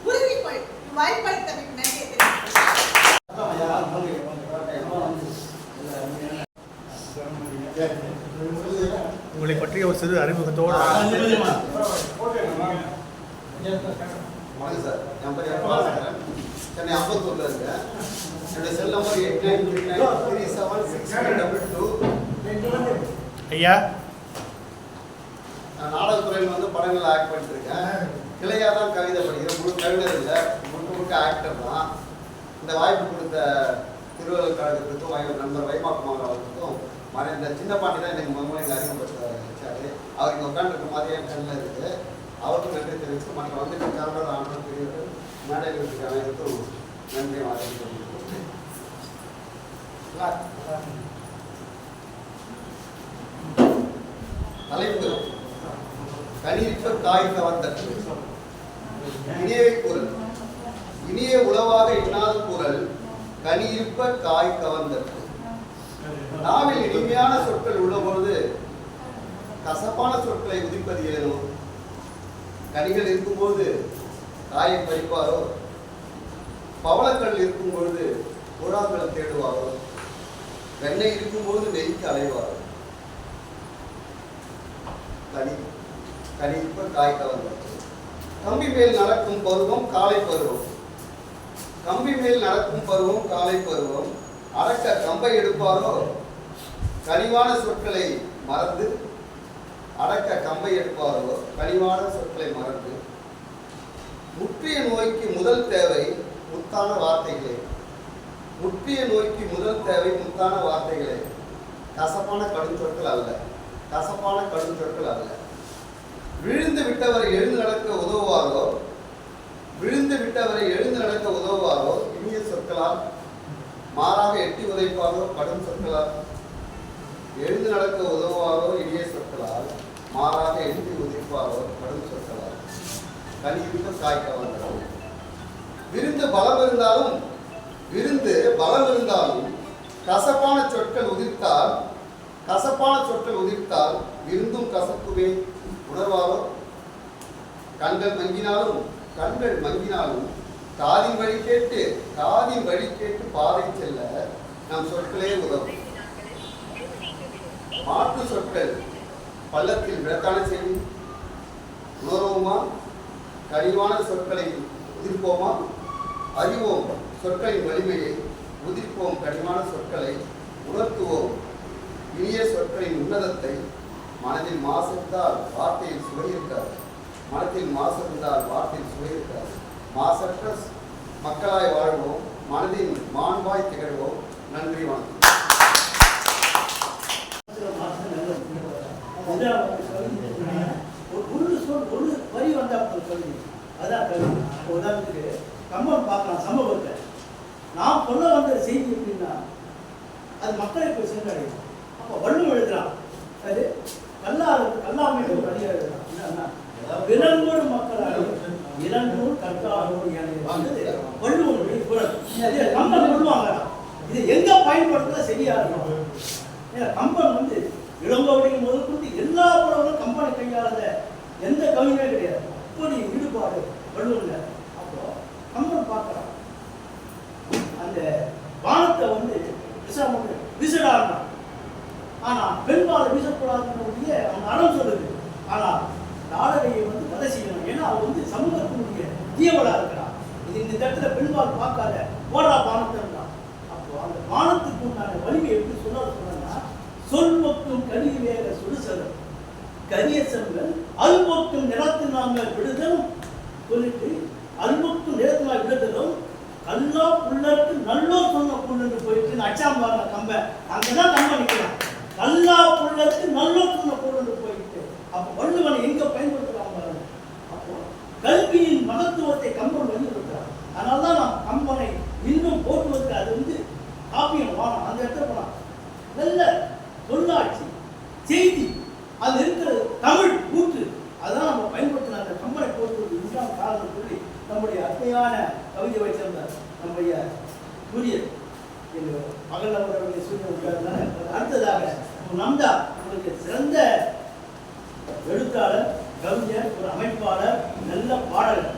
உறுதி கொள். வாய்ப்படுத்த நன்றி. உங்களை பற்றிய ஒரு சிறு அறிமுகத்தோடு வணக்கம் சார், என் பேர் எடப்பாடி, சென்னை அம்பத்தூர்ல இருக்கேன். என்னுடைய செல் நம்பர் 8939376922. ஐயா. நான் நாடகத்துறையில் வந்து படங்கள் ஆக்ட் பண்ணிட்டு இருக்கேன். கிளையாக தான் கவிதை படிக்கிறேன். முழு கவிஞர் இல்லை, முழுக்க ஆக்டர் தான். இந்த வாய்ப்பு கொடுத்த திருவள்ளுவர் கழகத்துக்கும் நண்பர் வைமாக்குமார் அவர்களுக்கும் மறைந்த சின்ன பாண்டி தான் எனக்கு முதல்ல அறிமுகப்படுத்தாரு. அவர் இங்கே உட்காந்துருக்க மாதிரி என் கண்ணில் இருக்குது. அவருக்கும் நன்றி தெரிவித்து மற்ற வந்து காரணம் ஆண்டு பெரியவர்கள் மேடையில் இருக்கிற அனைவருக்கும் நன்றி வாழ்த்து. தலைப்பு கனியிட்ட தாய் கவர்ந்தற்று. இனிய குரல் இனிய உளவாக இன்னாத குரல் கனியிருப்ப காய் கவர்ந்தற்று. நாவில் இனிமையான சொற்கள் உள்ள பொழுது கசப்பான சொற்களை உதிப்பது ஏனோ? கனிகள் இருக்கும்போது காயை பறிப்பாரோ? பவளக்கல் இருக்கும் பொழுது கூழாங்கல் தேடுவாரோ? வெண்ணெய் இருக்கும்போது நெய்க்கு அலைவாரோ? கனிப்ப காய் கவர்ந்தற்று. கம்பி மேல் நடக்கும் பருவம் காலை பருவம். கம்பி மேல் நடக்கும் பருவம் காலை பருவம். அடக்க கம்பை எடுப்பாரோ? கனிவான சொற்களை மறந்து அடக்க கம்பை எடுப்பாரோ? கனிவான சொற்களை மறந்து. முற்றிய நோய்க்கு முதல் தேவை முத்தான வார்த்தைகளே. முற்றிய நோய்க்கு முதல் தேவை முத்தான வார்த்தைகளே. கசப்பான கடுஞ்சொற்கள் அல்ல. கசப்பான கடுஞ்சொற்கள் அல்ல. விழுந்து விட்டவரை எழுந்து நடக்க உதவுவாரோ? விழுந்து விட்டவரை எழுந்து நடக்க உதவுவாரோ? இனிய சொற்களால். மாறாக எட்டி உதைப்பாரோ? கடும் சொற்களால். எழுந்து நடக்க உதவுவாரோ? இனிய சொற்களால். மாறாக எட்டி உதைப்பாரோ? கடும் சொற்களால். கனியிருக்க காய் கவர்ந்தற்று. விருந்து பலம் இருந்தாலும் கசப்பான சொற்கள் உதிர்த்தால் விருந்தும் கசப்புவே உணர்வாரோ? கண்கள் மங்கினாலும் காதின் வழி கேட்டு பாதை செல்ல நம் சொற்களே உதவும். மாற்று சொற்கள் பள்ளத்தில் விடத்தான செய்தி உணர்வோமா? கனிவான சொற்களை உதிர்ப்போமா? அறிவோம் சொற்களின் வலிமையை, உதிர்ப்போம் கனிவான சொற்களை, உணர்த்துவோம் இனிய சொற்களின் உன்னதத்தை. மனதில் மாசு இருந்தால் வார்த்தையில் சுவை இருக்காது. மாசற்ற மக்களாய் வாழ்வோம். மனதின் மாண்பாய் திகழ்வோம். நன்றி, வணக்கம். ஒரு வரி வந்தா கல்வி, அதான் கல்வி. உதாரணத்துக்கு கம்பன் பார்க்கலாம் சம்பவத்தை. நான் சொல்ல வந்த செய்தி எப்படின்னா அது மக்களை போய் சென்றடையும். அப்போ வள்ளுவம் எழுதுறான், அது கல்லாமை ஒரு வழியாக எழுதுறான். என்னன்னா விலங்கோடு மக்களால் இளங்கூர் கற்காரோடு வள்ளுவனுடைய குரல். கம்பன் சொல்லுவாங்க, இது எங்க பயன்படுத்த சரியா இருக்கும். ஏன்னா கம்பன் வந்து இளங்கோவடிகள் முதல் கொண்டு எல்லா புலவரும் கம்பனை கையாளத எந்த கவியுமே கிடையாது. அப்படி ஈடுபாடு வள்ளுவன்ல. அப்போ கம்பன் பார்க்கலாம் அந்த வானத்தை வந்து விசடானா, ஆனா பெண்பால் வீசக்கூடாதுன்னு அவன் அறம் சொல்லுது. ஆனா நாடகையை வந்து வதை செய்யணும். ஏன்னா அவன் வந்து சமூகத்தினுடைய தீயவளா இருக்கிறான். இது இந்த இடத்துல பெண்பால் பார்க்காத போடா பானத்தை இருந்தான். அப்போ அந்த பானத்துக்கு உண்டான வலிமை எப்படி சொன்னா சொல்வக்கும் கனி வேக சுடுசலம் கரிய செல்வன் அல்பொக்கும் நிலத்தில் நாங்கள் விடுதலும் சொல்லிட்டு அல்பொக்கும் நிலத்தில் நாங்கள் விடுதலும் கல்லா புள்ளருக்கு நல்லோ சொன்ன புள்ளு போயிட்டு அச்சாம்பாங்க கம்ப அங்கதான் கம்ப நிற்கிறான். கல்லா புள்ளருக்கு நல்லோ சொன்ன புள்ளு போயிட்டு அப்போ வள்ளுவனை எங்க பயன்படுத்துறாங்க. அப்போ கல்வியின் மகத்துவத்தை கம்பன் வலியுறுத்துறான். அதனால்தான் நாம் கம்பனை இன்னும் போட்டுவதற்கு அது வந்து காப்பியம் வானம் அந்த இடத்துல போனான். நல்ல சொல்லாட்சி செய்தி அது இருக்கிற தமிழ் கூற்று அதான் நம்ம பயன்படுத்தின அந்த கம்பனை போட்டுவது இதுதான் காரணம் சொல்லி நம்முடைய அருமையான கவிதை வைத்திருந்தார் நம்முடைய சூரியன் எங்கள் மகள் அவர்களுடைய சூரியன். அடுத்ததாக நம்தா உங்களுக்கு சிறந்த எழுத்தாளர், கவிஞர், ஒரு அமைப்பாளர், நல்ல பாடகர்.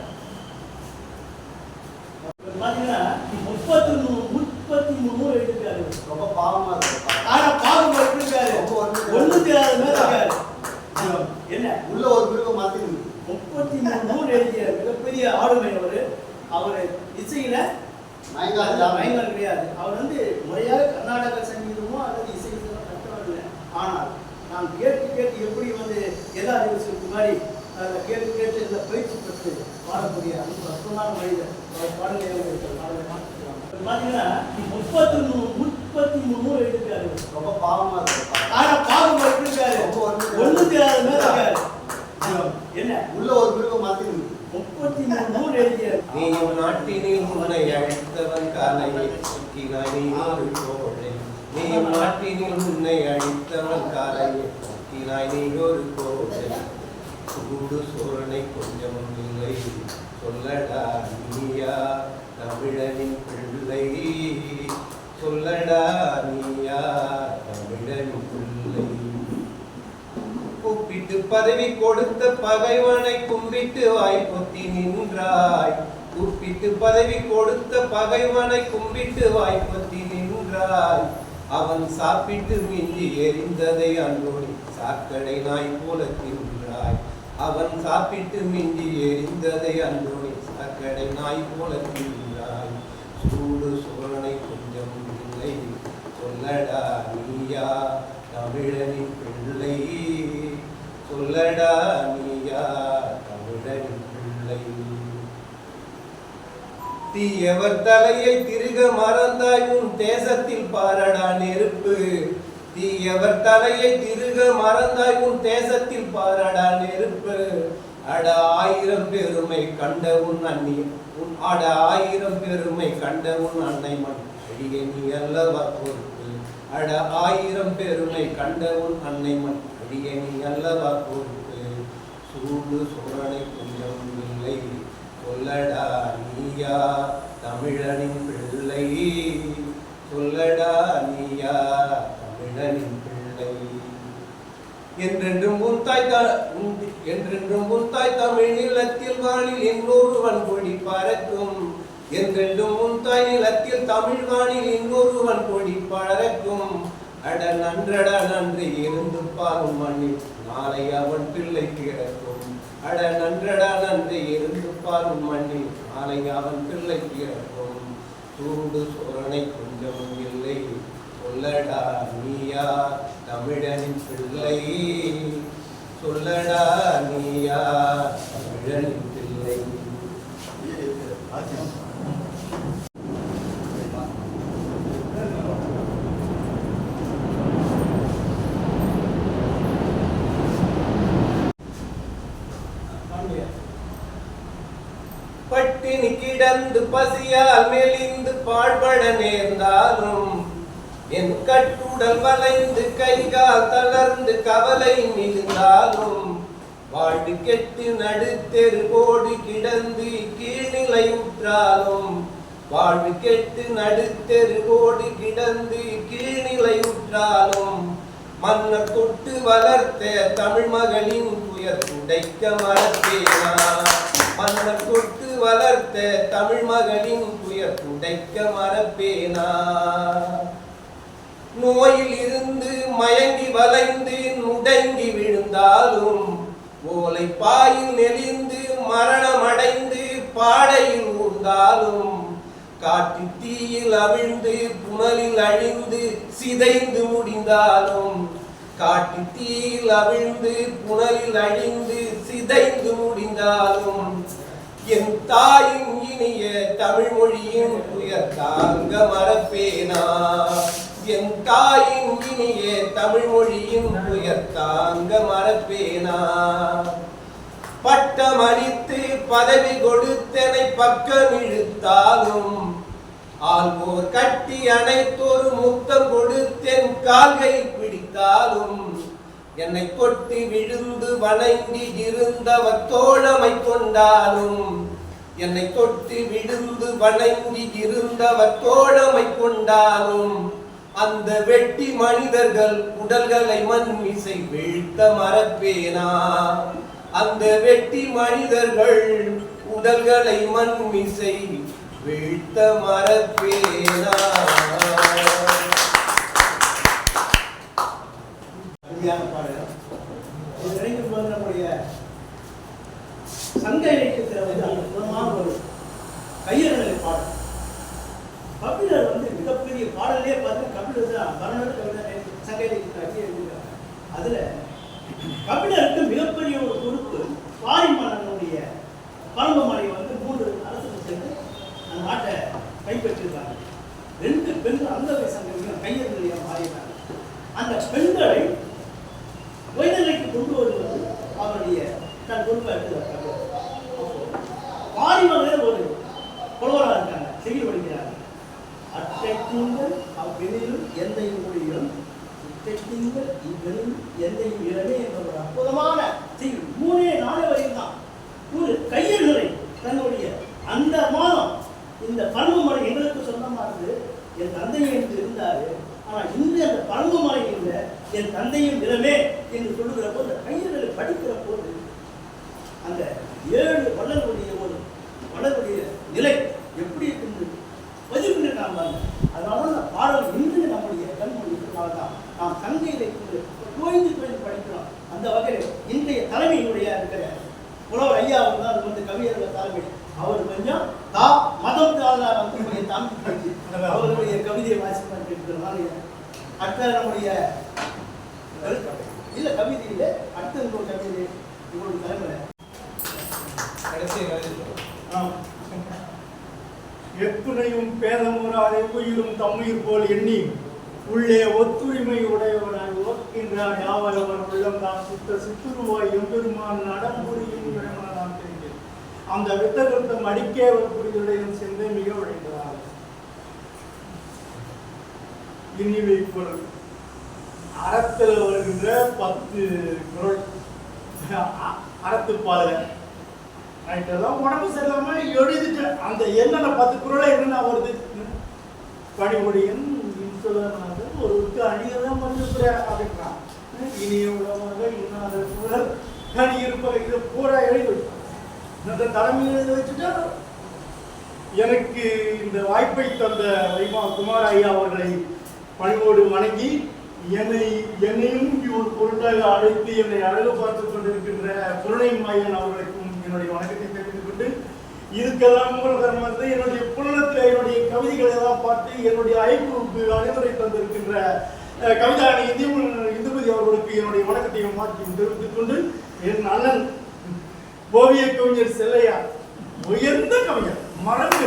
பாத்தீங்கன்னா 33 எழுதிருக்காரு. ரொம்ப பாவமா இருக்கு. ஆனா பாவம் இருக்காரு, ஒண்ணு தெரியாத மாதிரி இருக்காரு. எல்லா நிகழ்ச்சிக்கு முன்னாடி கேட்டு கேட்டு எல்லாம் பயிற்சி பெற்று பாடக்கூடிய அற்புதமான மனிதர் அவர் பாடலை பார்த்தீங்கன்னா 33 நூல் எழுதிருக்காரு. ரொம்ப பாவமா இருக்கு. ஆனா பாவம் இருக்காரு. ஒண்ணுக்கு இருக்காரு. என்ன உள்ள ஒரு மிருகம் மாத்தி 33 நூல் எழுதியாரு. நீயும் நாட்டினில் உன்னை அழித்தவன் காலையை தூக்கினாய் நீ ஒரு கோழை. நீயும் நாட்டினில் உன்னை அழித்தவன் காலையை தூக்கினாய் நீ ஒரு கோழை. சூடு சோழனை கொஞ்சம் இல்லை சொல்லடா நீயா தமிழனின் பிள்ளை. சொல்லடா நீயா தமிழனின் பிள்ளை. கூப்பிட்டு பதவி கொடுத்த பகைவனை கும்பிட்டு வாய்ப்பொத்தி நின்றாய். கூப்பிட்டு பதவி கொடுத்த பகைவனை கும்பிட்டு வாய்ப்பொத்தி நின்றாய். அவன் சாப்பிட்டு மிஞ்சி எரிந்ததை அன்றோடி சாக்கடை நாய் போல தின்றாய். அவன் சாப்பிட்டு மிஞ்சி எரிந்ததை அன்றோடி சாக்கடை நாய் போல தின்றாய். சூடு சோழனை கொஞ்சம் இல்லை சொல்லடா நீயா தமிழனின் பிள்ளை. சொல்லடா நீயா தமிழனின் பிள்ளை. தீயவர் தலையை திருக மறந்தாய் உன் தேசத்தில் பாரடா நெருப்பு. தீயவர் தலையை திருக மறந்தாய் உன் தேசத்தில் பாரடா நெருப்பு. அட 1000 பெருமை கண்ட உன் அண்ணி உன் அட 1000 பெருமை கண்ட உன் அன்னை மண் அடியே நீ அல்லவா பொறுப்பு. அட 1000 பெருமை கண்ட உன் அன்னை மண் அடியே நீ அல்லவா பொறுப்பு. சூடு சோழனை கொஞ்சம் இல்லை சொல்லடா நீயா தமிழனின் பிள்ளை. சொல்லடா நீயா தமிழனின் பிள்ளை. என்றென்றும் உன் தாய் தமிழ் நிலத்தில் வானில் இன்னொருவன் கொடி பறக்கும். என்றென்றும் உன் தாய் நிலத்தில் தமிழ் வானில் இன்னொருவன் கொடி பறக்கும். அட நன்றடா நன்றி இருந்து பாரும் மண்ணில் நாளை அவன் பிள்ளை பிறக்கும். அட நன்றடா நன்றி இருந்து பாரும் மண்ணில் நாளை அவன் பிள்ளை பிறக்கும். சூடு சோழனை கொஞ்சம் இல்லை சொல்லடா நீயா தமிழனின் பிள்ளை. சொல்லடா நீயா தமிழனின் பிள்ளை. பட்டினி கிடந்து பசியால் மெலிந்து பாழ்பட நேர்ந்தாலும் என் கட்டுடல் வளைந்து கைகால் தளர்ந்து கவலை மிகுந்தாலும் வாழ்வு கெட்டு நடுத்தெரு ஓடி கிடந்து கீழ்நிலை உற்றாலும் வாழ்வு கெட்டு நடுத்தெரு ஓடி கிடந்து கீழ்நிலை உற்றாலும் மன்னர் தொட்டு வளர்த்த தமிழ் மகளின் துயர் துடைக்க மறப்பேனா. மன்னர் தொட்டு வளர்த்த தமிழ் மகளின் துயர் துடைக்க மறப்பேனா. நோயில் இருந்து மயங்கி வளைந்து நுடங்கி விழுந்தாலும் ஓலை பாயில் நெளிந்து மரணமடைந்து பாடையில் ஊர்ந்தாலும் காட்டு தீயில் அவிழ்ந்து புனலில் அழிந்து சிதைந்து முடிந்தாலும் காட்டு தீயில் அவிழ்ந்து புனலில் அழிந்து சிதைந்து முடிந்தாலும் என் தாயின் இனிய தமிழ் மொழியின் துயர் தாங்க மறப்பேனா. என் தாயின் இனிய தமிழ் மொழியின் துயர் தாங்க மறப்பேனா. பட்டம் அளித்து பதவி கொடுத்தனை பக்கம் இழுத்தாலும் ஆள்வோர் கட்டி அனைத்தோரு முத்தம் கொடுத்தென் கால்கை பிடித்தாலும் என்னை கொட்டி விழுந்து வணங்கி இருந்தவர் தோழமை கொண்டாலும் என்னை தொட்டு விழுந்து வணங்கி இருந்தவர் தோழமை கொண்டாலும் அந்த வெட்டி மனிதர்கள் உடல்களை மண்மிசை வீழ்த்த மறப்பேனா. அந்த வெட்டி மனிதர்கள் உடல்களை மண்மிசை வீழ்த்த மறப்பேனா. நம்முடைய சங்க இலக்கியத்தில் வந்து அற்புதமான ஒரு கையெழுநிலை பாடல். கபிலர் வந்து மிகப்பெரிய பாடலே பார்த்து கபிலர் தான் கர்நாடக கவிதை சங்க இலக்கியத்தில் எழுதியிருக்காங்க. அதுல கபிலருக்கு மிகப்பெரிய ஒரு பொறுப்பு. பாரிமன்னனுடைய பரம்பமலை 3 அரசுகள் சேர்ந்து அந்த நாட்டை கைப்பற்றிருக்காங்க. 2 பெண்கள் அங்கவை சங்கங்கள் கையெழுந்தையாக மாறினாங்க. அந்த பெண்களை உயர்நிலைக்கு கொண்டு வருவது அவருடைய தன் பொறுப்பை எடுத்துருக்காங்க. பாரிமன்னர் ஒரு புலவராக இருக்காங்க, செய்தி படிக்கிறாங்க. அத்தைங்கள் அவ்வெளியிலும் எந்தையும் மொழியிலும் இத்தைங்கள் இவ்வெளியும் எந்தையும் இடமே என்ற ஒரு அற்புதமான செய்தி. 3-4 வரையும் தான் 3 கையெழுகளை தன்னுடைய அந்த மாதம் இந்த பரம்புமலை எங்களுக்கு சொந்தமானது. என் தந்தையும் என்று இருந்தாரு, ஆனால் இன்று அந்த பரம்புமலை இல்லை, என் தந்தையும் இடமே என்று சொல்லுகிற போது கையெழுகளை படிக்கிற போது அந்த 7 வள்ளலுடைய ஒரு வள்ளலுடைய நிலை எப்படி இருக்கு பதிவுன்றாங்க. அதனால அந்த பாடல் இன்று நம்முடைய கண்மொழிதான் நாம் தங்கையிலே தோய்ந்து படிக்கிறோம். அந்த வகையில் இன்றைய தலைமையினுடைய இருக்கிற புலவர் ஐயா அவர் தான் கவியர்கள் தலைமை. அவர் கொஞ்சம் மதம் தாமி அவருடைய கவிதையை வாசிப்பாங்க இருக்கிறதுனால அடுத்த நம்முடைய இல்ல கவிதையில அடுத்த ஒரு கவிதை உங்களுடைய தலைமுறை எத்துணையும் பேதமுறாதே உயிரும் தம்முயிர் போல் எண்ணி உள்ளே ஒத்துரிமை உடையவனாய் ஓக்கின்றான் யாவரவர் உள்ளம்தான் சுத்த சித்துருவாய் எம்பெருமான் நடம்புரியும் இடமெல்லாம் தெரிந்தேன். அந்த வித்தகத்தம் அடிக்கேவர் புரிதுடையும் சென்று மிக உழைந்ததாக இனிவை குரல் அறத்தில் வருகின்ற 10 குரல் அறத்துப்பாளர் நைட்டெல்லாம் உடம்பு சரியில்லாம எழுதிட்டு அந்த என்னென்ன 10 குரலை என்னென்ன வருது. பணிமொழியின் இன்சொல்லாத ஒருவருக்கு அணியதான் வந்து அப்படின்றான். இனிய உலகமாக இன்னாத குரல் கனி இருப்ப இதை பூரா எழுதி வைப்பான். இந்த தலைமையில் எழுதி வச்சுட்டா எனக்கு இந்த வாய்ப்பை தந்த வைமா குமார் ஐயா அவர்களை பணிவோடு வணங்கி என்னையும் ஒரு பொருட்டாக அழைத்து என்னை அழகு பார்த்துக் கொண்டிருக்கின்ற புரணை மாயன் அவர்களுக்கும் என்னுடைய வணக்கத்தை தெரிந்து கொண்டு இதுக்கெல்லாம் மூலதனம் வந்து என்னுடைய புலனத்தில் என்னுடைய கவிதைகளை எல்லாம் பார்த்து என்னுடைய ஐக்குக்கு அனைவரை தந்திருக்கின்ற கவிதாணி இந்துமதி அவர்களுக்கு என்னுடைய வணக்கத்தையும் மாற்றி தெரிவித்துக் கொண்டு என் அண்ணன் ஓவிய கவிஞர் செல்லையா உயர்ந்த கவிஞர் மறந்து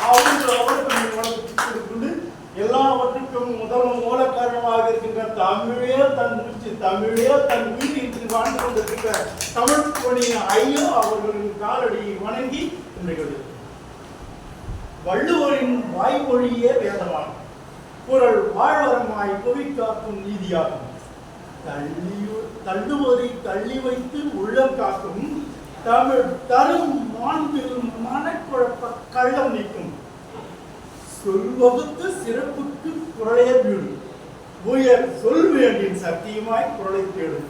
அவருக்கு கொண்டு எல்லாவற்றுக்கும் முதலும் மூல காரணமாக இருக்கின்ற தமிழே தன் மூச்சு தமிழே தன் உயிர் என்று வாழ்ந்து கொண்டிருக்கின்ற தமிழ் பணிய ஐயா அவர்களின் காலடியை வணங்கி இன்றைக்கு வள்ளுவரின் வாய்மொழியே வேதமாகும். குரல் வாழ்வரமாய் புவி காக்கும் நீதியாகும். தள்ளுவதை தள்ளி வைத்து உள்ளம் காக்கும் தமிழ் தரும் மாண்பிலும் மனக்குழப்ப கள்ளம் நீக்கும். சொல்வகுத்து சிறப்புக்கு குரலே வீடு உயர் சொல் வேண்டின் சக்தியுமாய் குரலை தேடும்.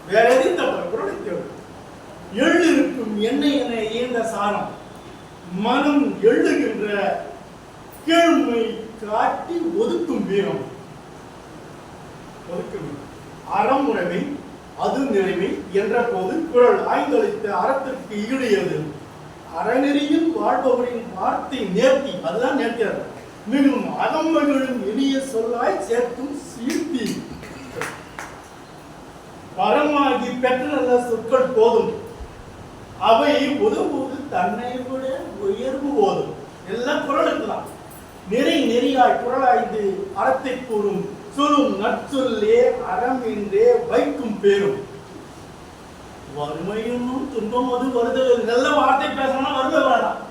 வேற எதையும் தவிர குரலை தேடும். எள்ளிருக்கும் எண்ணெய் என இயந்த சாரம் மனம் எழுகின்ற கேழ்மை காட்டி ஒதுக்கும் வீரம். அறமுறைமை அது நிறைமை என்ற போது குரல் ஆய்ந்தளித்த அறத்திற்கு ஈடுகிறது. அறநெறியில் வாழ்பவரின் வார்த்தை நேர்த்தி, அதுதான் நேர்த்தியார். மிகவும் அகம்பகளும் எளிய சொல்லாய் சேர்க்கும் சீர்த்தி. வரமாகி பெற்ற நல்ல சொற்கள் போதும், அவை உதவுவது தன்னை விட உயர்வு போதும். எல்லாம் குரல் இருக்கலாம். நெறியாய் குரலாய்ந்து அறத்தை கூறும் சொல்லும் நற்சொல்லே அறம் என்றே வைக்கும் பேரும். வறுமையும் துன்பம் அது வருதல். நல்ல வார்த்தை பேசணும்னா வறுமை வேண்டாம்.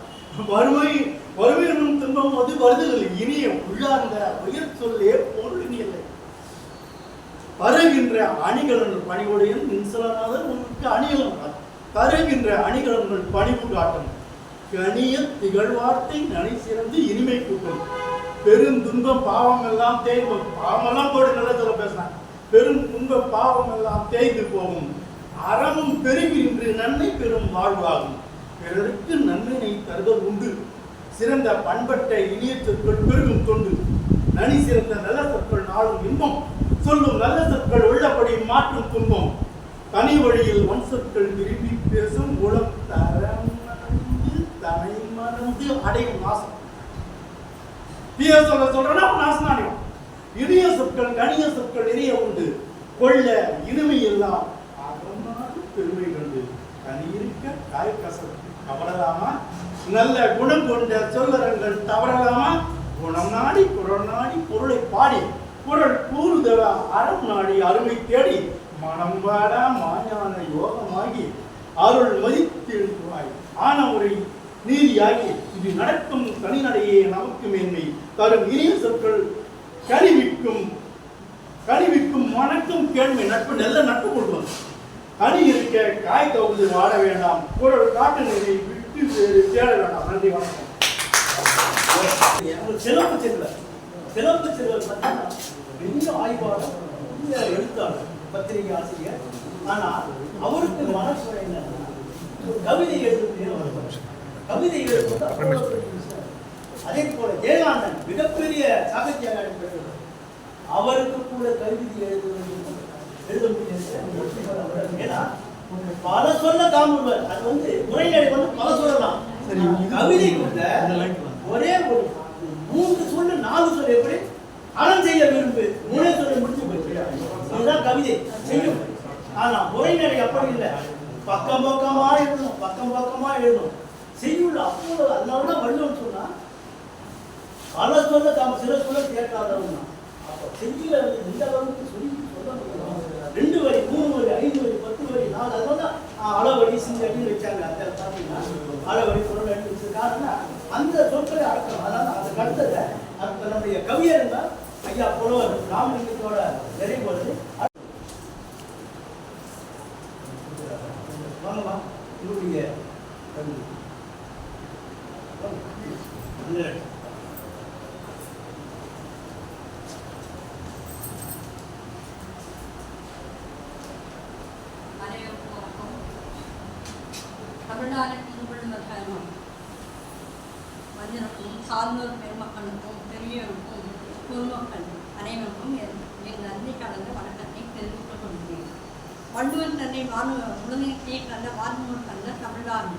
வறுமை என்னும் துன்பம் அது வருதல். இனிய உள்ளார்ந்த உயர் சொல்லே பொருள் இல்லை. வருகின்ற அணிகலன் பணிவுடையன் இன்சொல்லாதவர் உங்களுக்கு அணிகலன் தருகின்ற அணிகலன்கள் பணிவு காட்டும். கனிய திகழ்வார்த்தை நனி சிறந்து இனிமை கூட்டும். பெருந்துன்பம் பாவம் எல்லாம் தேய்வு. பாவமெல்லாம் போட்டு நல்ல சொல்ல பேசினான். பெரும் துன்ப பாவம் எல்லாம் தேய்ந்து போகும். அறமும் பெருகி நின்று நன்மை பெறும் வாழ்வாகும். பிறருக்கு நன்மையை தருதல் உண்டு. சிறந்த பண்பட்ட இனிய சொற்கள் பெருகும் தொண்டு. நனி சிறந்த நல்ல சொற்கள் நாளும் இன்பம். சொல்லும் நல்ல சொற்கள் உள்ளபடி மாற்றும் துன்பம். தனி வழியில் வன் சொற்கள் விரும்பி பேசும் உளம் தரமறந்து தனை மறந்து அடையும் நாசம். தீய சொல்றேன்னா நாசம் அடையும். இனிய சொற்கள் கனிய சொற்கள் நிறைய உண்டு. கொள்ள இனிமை எல்லாம் அகமாறு பெருமை கண்டு கனி இருக்க காய் கசப்பு தவறலாமா? நல்ல குணம் கொண்ட சொல்லறங்கள் தவறலாமா? குணம் நாடி குரல் நாடி பொருளை பாடி குரல் கூறுதவ அறம் நாடி அருமை தேடி மனம் வாடா மாஞான யோகமாகி அருள் மதித்தெழுவாய் ஆன உரை நீதியாகி இது நடக்கும் தனிநடையே நமக்கு மேன்மை தரும் இனிய சொற்கள் கனிவிக்கும் வணக்கம் கேள்வி நட்பு நல்ல நட்பு கொடுக்கும். கனி இருக்க காய் கவுது வாட வேண்டாம் குரல் காட்டு நீரை விட்டு தேட வேண்டாம். நன்றி வணக்கம். சிறப்பு செல்வர் பார்த்தீங்கன்னா பெரிய ஆய்வாளர், எழுத்தாளர், பத்திரிகை ஆசிரியர். ஆனா அவருக்கு மனசு என்னன்னா கவிதை எழுதுவது. கவிதை எழுதுவது அதே போல ஜெயகாந்தன் மிகப்பெரிய சாகித்ய அகாடமி பெற்றவர். அவருக்கு கூட கவிதை எழுத முடியாது. ஏன்னா பல சொல்ல காமுவர் அது வந்து உரைநடை வந்து பல சொல்லலாம். கவிதை கூட ஒரே ஒரு 3 சொல்லு 4 சொல்லு எப்படி அறம் செய்ய விரும்பு 3 சொல்ல முடிச்சு போயிடுச்சு. இதுதான் கவிதை செய்யும். ஆனா உரைநடை அப்படி இல்லை. பக்கம் பக்கமா எழுதணும் செய்யுள்ள அப்போ அதனாலதான் வள்ளுவன் சொன்னா பல சொல்ல தாம சில சொல்ல கேட்காதவங்க. அப்ப செய்யுல எந்த அளவுக்கு சொல்ல முடியும்? 2 வரி 3 வரி 5 வரி 10 வரி 4 அதனாலதான் அளவடி சிங்கடின்னு வச்சாங்க. அந்த பாத்தீங்கன்னா அளவடி பொருள் எடுத்து வச்சிருக்காருன்னா அந்த சொற்களை அடக்கணும். அதனால அந்த கருத்தை அந்த நம்முடைய கவியர் தான் ஐயா புலவர் ராமலிங்கத்தோட நிறைவு. வாங்கம்மா என்னுடைய தமிழ்நாடு திருவள்ளுவர் கழகம் மனிதனுக்கும் சார்ந்தோர் பெருமக்களுக்கும் பெரியவருக்கும் பொதுமக்கள் அனைவருக்கும் என் நன்றி கலந்த வணக்கத்தை தெரிவித்துக் கொள்கிறேன். வள்ளுவன் தன்னை உலகத்தை கண்ட வாழ்நூல் கண்ட தமிழ்நாடு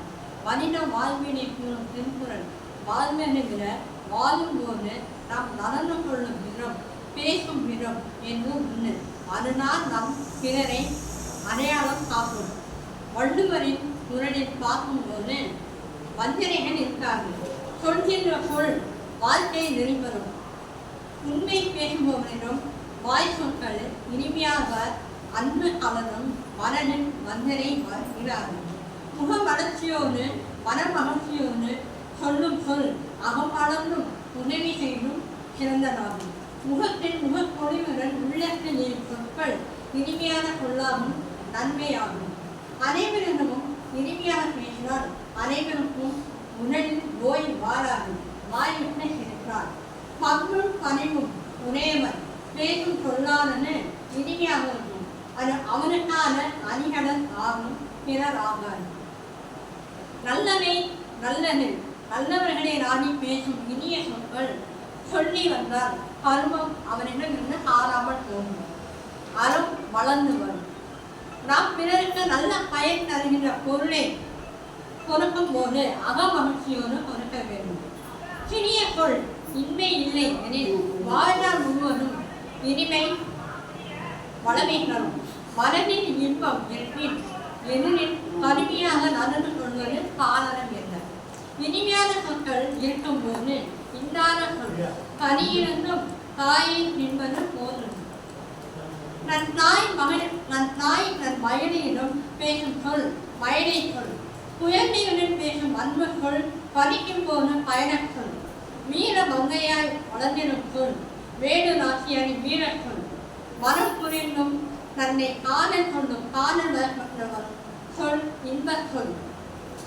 மனித வாழ்வினை கூறும் திருக்குறள் வாழ்வென விட வாழும்போது நாம் நடந்து கொள்ளும் விதம் பேசும் விதம் என்னும் உண்மை அதனால் நம் பிறரை அடையாளம் காக்கும். வள்ளுவரின் குரலில் பார்க்கும்போது வஞ்சனைகள் இருக்கார்கள். சொல்கின்ற சொல் வாழ்க்கை நெறிபெறும். உண்மை பேசுபவரிடம் வாய் சொற்கள் இனிமையாக அன்பு கலந்தும் மனதில் வஞ்சனை வருகிறார்கள். முக வளர்ச்சியோடு மனமகிழ்ச்சியோடு சொல்லும் சொல் அகமளந்தும் உதவி செய்தும் சிறந்ததாகும். முகத்தின் முகப்பொழிவுடன் உள்ளத்தில் சொற்கள் இனிமையான சொல்லாகும் நன்மையாகும். அனைவரிடமும் இனிமையாக பேசினால் அனைவருக்கும் உடலில் நோய் வாராது. வாய்விட்டு இருக்கிறார். பங்கும் பணிவும் உடையவர் பேசும் சொல்லாதன இனிமையாக இருக்கும். அது அவனுக்கான அணிகடன் ஆகும், பிறர் ஆகாது. நல்லவை நல்லது நல்லவர்களை நாடி பேசும் இனிய சொற்கள் சொல்லி வந்தால் கர்மம் அவனிடம் இருந்து ஆறாமல் போகும். அறம் வளர்ந்து வரும். நாம் பிறருக்கு நல்ல பயன் தருகின்ற பொருளை கொடுக்கும் போது அகமகிழ்ச்சியோடு கொடுக்க வேண்டும். சிறிய சொல் இன்மை இல்லை எனில் வாழ்நாள் முழுவதும் இனிமை வளமை தரும். மனதின் இன்பம் இருப்பின் எதிரில் கடுமையாக நடந்து கொள்வது காரணம் என்ன? இனிமையான சொற்கள் இருக்கும் போது இன்னாத சொல் கனியிருந்தும் தாயை என்பது போதும். தன் மகனிடம் பேசும் சொல் மயனை சொல். குழந்தையுடன் பேசும் அன்பு சொல் படிக்கும் போது பயண சொல். வீர மங்கையாய் வளர்ந்திடும் சொல் வேடு ராசியாரி வீர சொல். மனம் புரிந்தும் தன்னை காதல் சொல்லும் காதல் வளர்ப்பவர் சொல் இன்ப சொல்.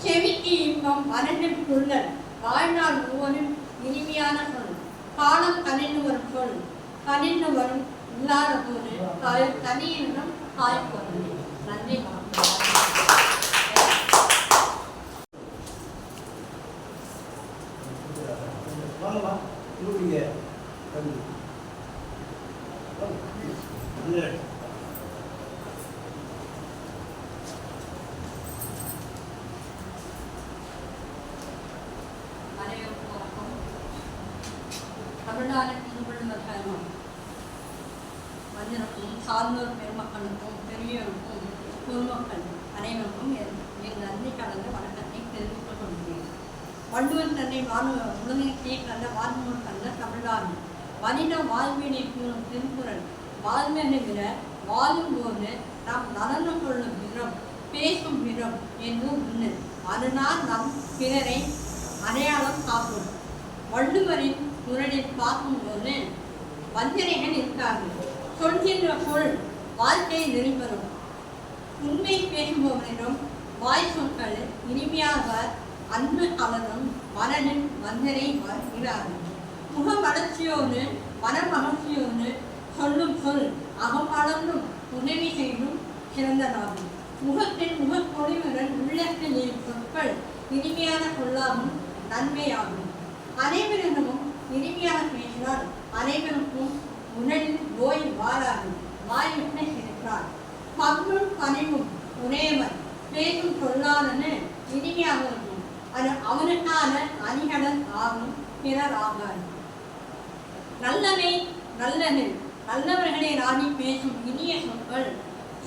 செவிக்கு இன்பம் மனதில் புல்லல் வாழ்நாள் முழுவதும் இனிமையான சொல். காலம் கனிந்து வரும் சொல் கனிந்து வரும் இல்லாத போது தனியிடம் காய்ப்பது. நன்றி. தமிழ்நாடு திருவள்ளுவர் கழகம் அறிஞருக்கும் சார்ந்தோர் பெருமக்களுக்கும் பெரியோருக்கும் பொதுமக்கள் அனைவருக்கும் என் நன்றி கலந்த வணக்கத்தை தெரிவித்துக் கொள்கிறேன். வள்ளுவர் தன்னை உலகத்தை கண்ட வாழ்நூல் கண்ட தமிழ்நாடு மனித வாழ்வினை கூறும் திருக்குறள் வாழ்வினை விட வாழும்போது நாம் நடந்து கொள்ளும் விதம் பேசும் விதம் என்னும் உண்மை. அதனால் நம் பிறரை அடையாளம் காக்கும். வள்ளுவரின் குரலில் பார்க்கும்போது வஞ்சனைகள் இருக்காது. சொல்கின்ற பொருள் வாழ்க்கை நெறிபெறும். உண்மை பேசுபவரிடம் வாய் சொற்கள் இனிமையாக அன்பு கலரும் மனதில் வஞ்சனை இராது. முக வளர்ச்சியோடு மன மகிழ்ச்சியோடு சொல்லும் சொல் அகம் வளர்ந்தும் உதவி செய்தும் சிறந்ததாகும். முகத்தின் முகப்பொழிவுடன் உள்ளத்தில் இருக்கும் சொற்கள் இனிமையான சொல்லாகும் நன்மையாகும். அனைவரிடமும் இனிமையாக பேசினால் அனைவருக்கும் உடலில் நோய் வாராது. வாய்விட்டு இருக்கிறார். பங்கும் பணிவும் உடையவர் பேசும் சொல்லாதன இனிமையாக இருக்கும். அது அவனுக்கான அணிகடன் ஆகும், பிறர் ஆகாது. நல்லவை நல்லது நல்லவர்களை நாடி பேசும் இனிய சொற்கள்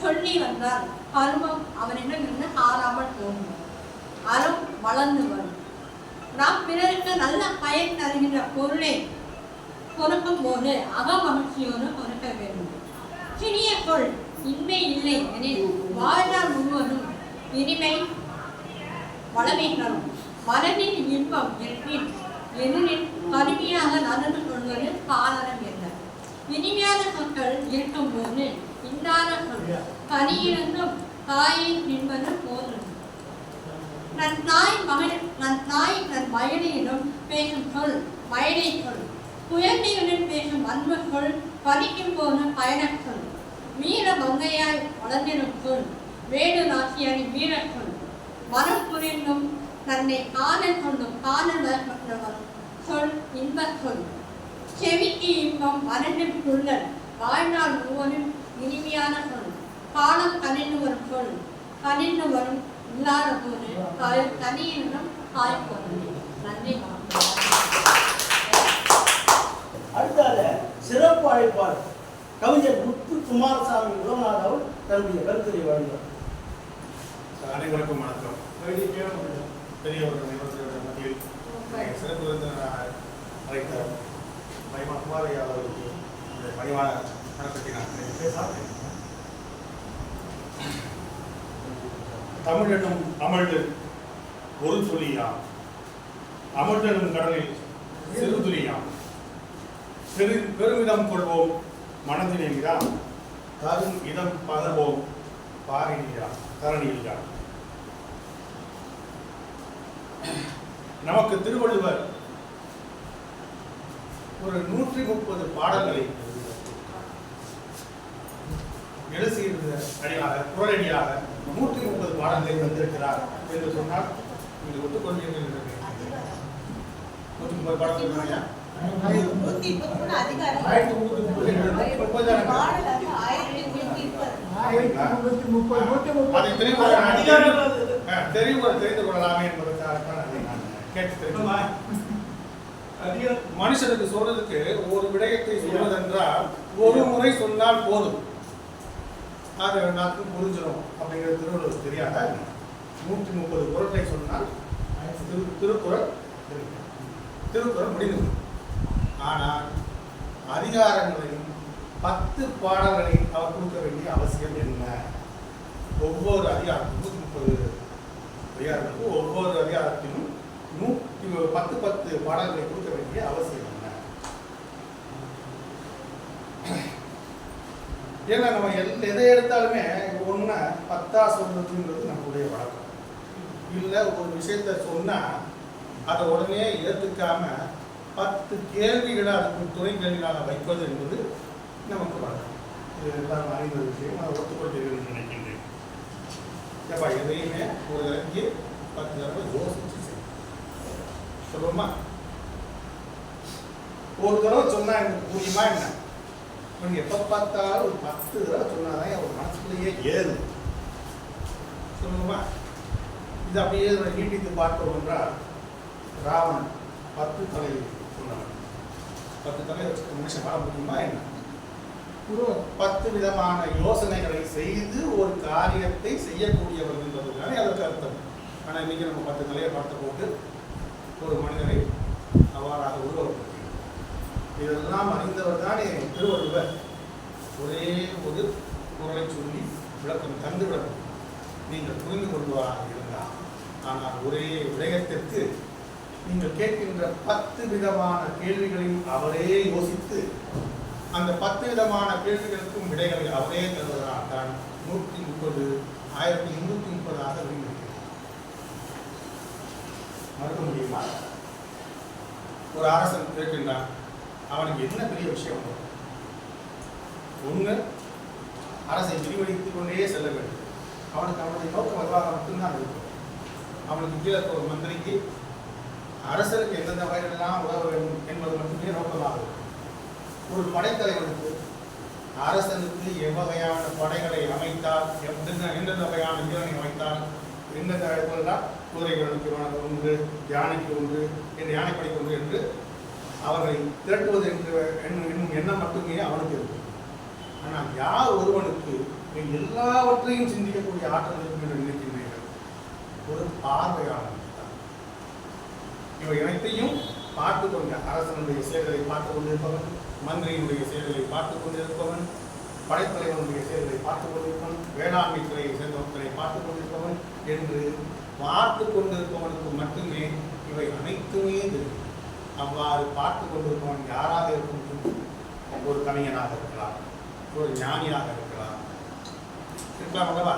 சொல்லி வந்தால் கர்மம் அவனிடமிருந்து ஆறாமல் போகும். அறம் வளர்ந்து வரும். நாம் பிறருக்கு நல்ல பயன் தருகின்ற பொருளை கொடுக்கும் போது அகமகிழ்ச்சியோடு கொடுக்க வேண்டும். சிறிய சொல் இன்மை இல்லை எனில் வாழ்நாள் முழுவதும் இனிமை வளமை தரும். மனதின் இன்பம் இருப்பின் எதிரில் கடுமையாக நடந்து கொள்வது காரணம் என்ன? இனிமையான சொற்கள் இருக்கும்போது இன்னாத சொல் கனியிருந்தும் தாயை தின்பது போதும். தன் தாய் தன் மயனையிடம் பேசும் சொல் மயனை சொல். குழந்தையுடன் பேசும் அன்பு சொல் படிக்கும் போது பயண சொல். வீர மங்கையாய் வளர்ந்திடும் சொல் வேடு நாசியாரி வீர சொல். மனம் புரிந்தும் தன்னை காதல் கொண்டும் காதல் வரும் சொல் இன்ப சொல். செவிக்கு இன்பம் மனதில் துள்ளல் வாழ்நாள் முழுவதும் இனிமையான சொல். காலம் கனிந்து வரும் சொல் கனிந்து வரும் இல்லாத போது தனியினும் காய் போனது. நன்றி. அடுத்தால சிறப்பு அழைப்பாளர் கவிஞர் முத்து குமாரசாமி உலகநாத் அவர் தன்னுடைய கருத்துரை வழங்குவார். அனைவருக்கும் வணக்கம். பெரியவர்கள் மத்தியில் சிறப்பு விருந்தினராக அழைத்த மகிமா குமாரையா அவர்களுக்கு இந்த பணிவான வணக்கத்தை நான் பேசாமல் தமிழனும் அமழ்ந்து ஒரு துளியாம் அமர்ந்தனும் கடலில் சிறு துளியாம் பெருமிதம் கொள்வோம் மனதினேயா தரும் இதம் பகர்வோம் பாரினியா தரணியா. நமக்கு திருவள்ளுவர் ஒரு 130 பாடல்களை எழுதியிருந்த அடியாக குரலடியாக 130 பாடல்களை வந்திருக்கிறார் என்று சொன்னால் நீங்கள் ஒத்துக்கொள்வீர்கள் என்று 130 பாடல்கள் சொன்னாங்க. தெரிந்து கொள்ளலாமே என்பதற்காக மனுஷனுக்கு சொல்றதுக்கு ஒரு விடயத்தை சொல்வதென்றால் ஒரு முறை சொன்னால் போதும், அது நாக்கு புரிஞ்சிடும் அப்படிங்கிறது திருவள்ளுவர் தெரியாத. 130 குறளை சொன்னால் திருக்குறள் முடிந்தது. ஆனால் அதிகாரங்களையும் 10 பாடல்களை அவர் கொடுக்க வேண்டிய அவசியம் என்ன? ஒவ்வொரு அதிகாரத்துக்கும் 130 அதிகாரத்துக்கும் ஒவ்வொரு அதிகாரத்திலும் 10 பாடல்களை கொடுக்க வேண்டிய அவசியம் என்ன? ஏன்னா நம்ம எதை எடுத்தாலுமே ஒன்று 10 சொல்றதுன்றது நம்மளுடைய வழக்கம். இல்லை ஒரு விஷயத்த சொன்னா அதை உடனே ஏற்றுக்காம 10 கேள்விகளை அதுக்கு துணை கேள்விகளாக வைப்பது என்பது நமக்கு வழக்கம். இது எல்லாம் அறிந்த விஷயம். அதை ஒத்துக்கொள்கிறேன் என்று நினைக்கின்றேன். ஏப்பா எதையுமே ஒரு இறங்கி 10 தடவை யோசிச்சு சொல்லுவோமா? ஒரு தடவை சொன்னா எனக்கு புரியுமா என்ன? நீங்க எப்ப பார்த்தாலும் ஒரு 10 தடவை சொன்னாதான் அவர் மனசுக்குள்ளேயே ஏது. சொல்லுவோமா? இது அப்படியே நீட்டித்து பார்த்தோம் என்றால் ராவணன் 10 தலை சொன்னான். 10 தலை வச்சுக்க மனுஷன் வாழ முடியுமா என்ன? ஒரு 10 விதமான யோசனைகளை செய்து ஒரு காரியத்தை செய்யக்கூடியவர் என்பதுதானே அதற்கு அர்த்தம். ஆனால் இன்னைக்கு நம்ம 10 தலையை பார்த்து போட்டு ஒரு மனிதனை அவ்வாறாக உருவப்படுத்தி இதெல்லாம் அறிந்தவர் தானே திருவள்ளுவர். ஒரே ஒரு குரலை சொல்லி விளக்கம் தந்துவிடணும், நீங்கள் புரிந்து கொள்வதாக இருந்தால். ஆனால் ஒரே விடயத்திற்கு நீங்கள் கேட்கின்ற 10 விதமான கேள்விகளையும் அவரே யோசித்து அந்த 10 விதமான கேள்விகளுக்கும் விடைகளை அவரே தருவதனால் தான் 130 1330 விரும்புகிறேன். மறுக்க முடியுமா? ஒரு அரசன் கேட்கின்றான், அவனுக்கு என்ன பெரிய விஷயம்? ஒன்று, அரசை விரிவடைத்துக் கொண்டே செல்ல வேண்டும். அவனுக்கு அவனுடைய நோக்கம் அதுவாக மட்டும்தான் இருக்கும். அவனுக்கு கீழே ஒரு மந்திரிக்கு அரசருக்கு எந்தெந்த வகைகளெல்லாம் உதவ வேண்டும் என்பது மட்டுமே நோக்கமாக இருக்கும். ஒரு படைத்தலைவனுக்கு அரசனுக்கு எவ்வகையான படைகளை அமைத்தால், எந்தெந்த வகையான வீரனை அமைத்தால், எந்தெந்த இடத்துலலாம் குதிரைகளுக்கு ஒன்று, யானைக்கு ஒன்று, யானைப்படைக்கு ஒன்று என்று அவர்களை திரட்டுவது என்னும் எண்ணம் மட்டுமே அவனுக்கு இருக்கும். ஆனால் யார் ஒருவனுக்கு எல்லாவற்றையும் சிந்திக்கக்கூடிய ஆற்றல் இருக்கும் என்று நினைக்கின்றீர்கள்? ஒரு பார்வையாளர். இவை அனைத்தையும் பார்த்து கொண்ட அரசனுடைய செயல்களை பார்த்து கொண்டிருப்பவன், மந்திரியினுடைய செயல்களை பார்த்து கொண்டிருப்பவன், படைத்தலைவனுடைய செயல்களை பார்த்து கொண்டிருப்பவன், வேளாண்மை துறையை சேர்ந்தவர்களை பார்த்து கொண்டிருப்பவன் என்று பார்த்து கொண்டிருப்பவனுக்கு மட்டுமே இவை அனைத்துமே தெரியும். அவ்வாறு பார்த்து கொண்டிருப்பவன் யாராக இருக்கும்? ஒரு கவிஞனாக இருக்கலாம், ஒரு ஞானியாக இருக்கலாம் அல்லவா?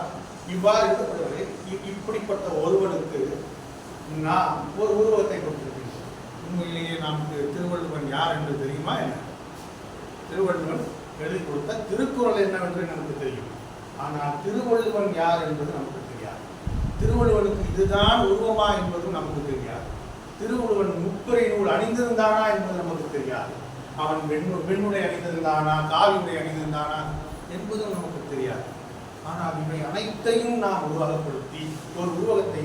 இவ்வாறு இருக்கப்படுவதை இப்படிப்பட்ட ஒருவனுக்கு நாம் ஒரு உருவத்தை கொடுத்திருக்கின்றோம். உண்மையிலேயே நமக்கு திருவள்ளுவன் யார் என்று தெரியுமா? என்ன திருவள்ளுவன் எழுதி கொடுத்த திருக்குறள் என்னவென்று நமக்கு தெரியும். ஆனால் திருவள்ளுவன் யார் என்பது நமக்கு தெரியாது. திருவள்ளுவனுக்கு இதுதான் உருவமா என்பதும் நமக்கு தெரியாது. திருவள்ளுவன் முப்புரை நூல் அணிந்திருந்தானா என்பது நமக்கு தெரியாது. அவன் வெண்ணுடை அணிந்திருந்தானா, காவியுடை அணிந்திருந்தானா என்பதும் நமக்கு தெரியாது. ஆனால் இவை அனைத்தையும் நாம் உருவகப்படுத்தி ஒரு உருவகத்தை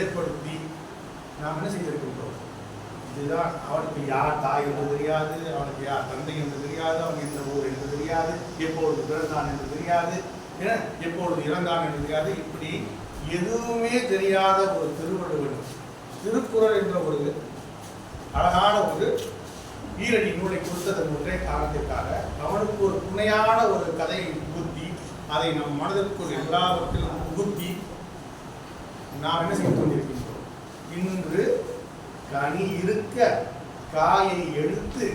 ஏற்படுத்தி நாம் என்ன செய்திருக்கின்றோம்? இதுதான். அவனுக்கு யார் தாய் என்று தெரியாது, அவனுக்கு யார் தந்தை என்று தெரியாது, அவன் எந்த ஊர் என்று தெரியாது, எப்பொழுது பிறந்தான் என்று தெரியாது, எப்பொழுது இறந்தான் என்று தெரியாது. இப்படி எதுவுமே தெரியாத ஒரு திருவள்ளுவன் திருக்குறள் என்ற ஒரு அழகான ஒரு ஈரடி நூலை கொடுத்ததன் ஒன்றே காரணத்திற்காக அவனுக்கு ஒரு துணையான ஒரு கதையை புகுத்தி அதை நம் மனதிற்குள் எல்லாவற்றிலும் புகுத்தி நாம் என்ன செய்து கொண்டிருக்கின்றோம்? இன்று கனி இருக்க காயை எடுத்து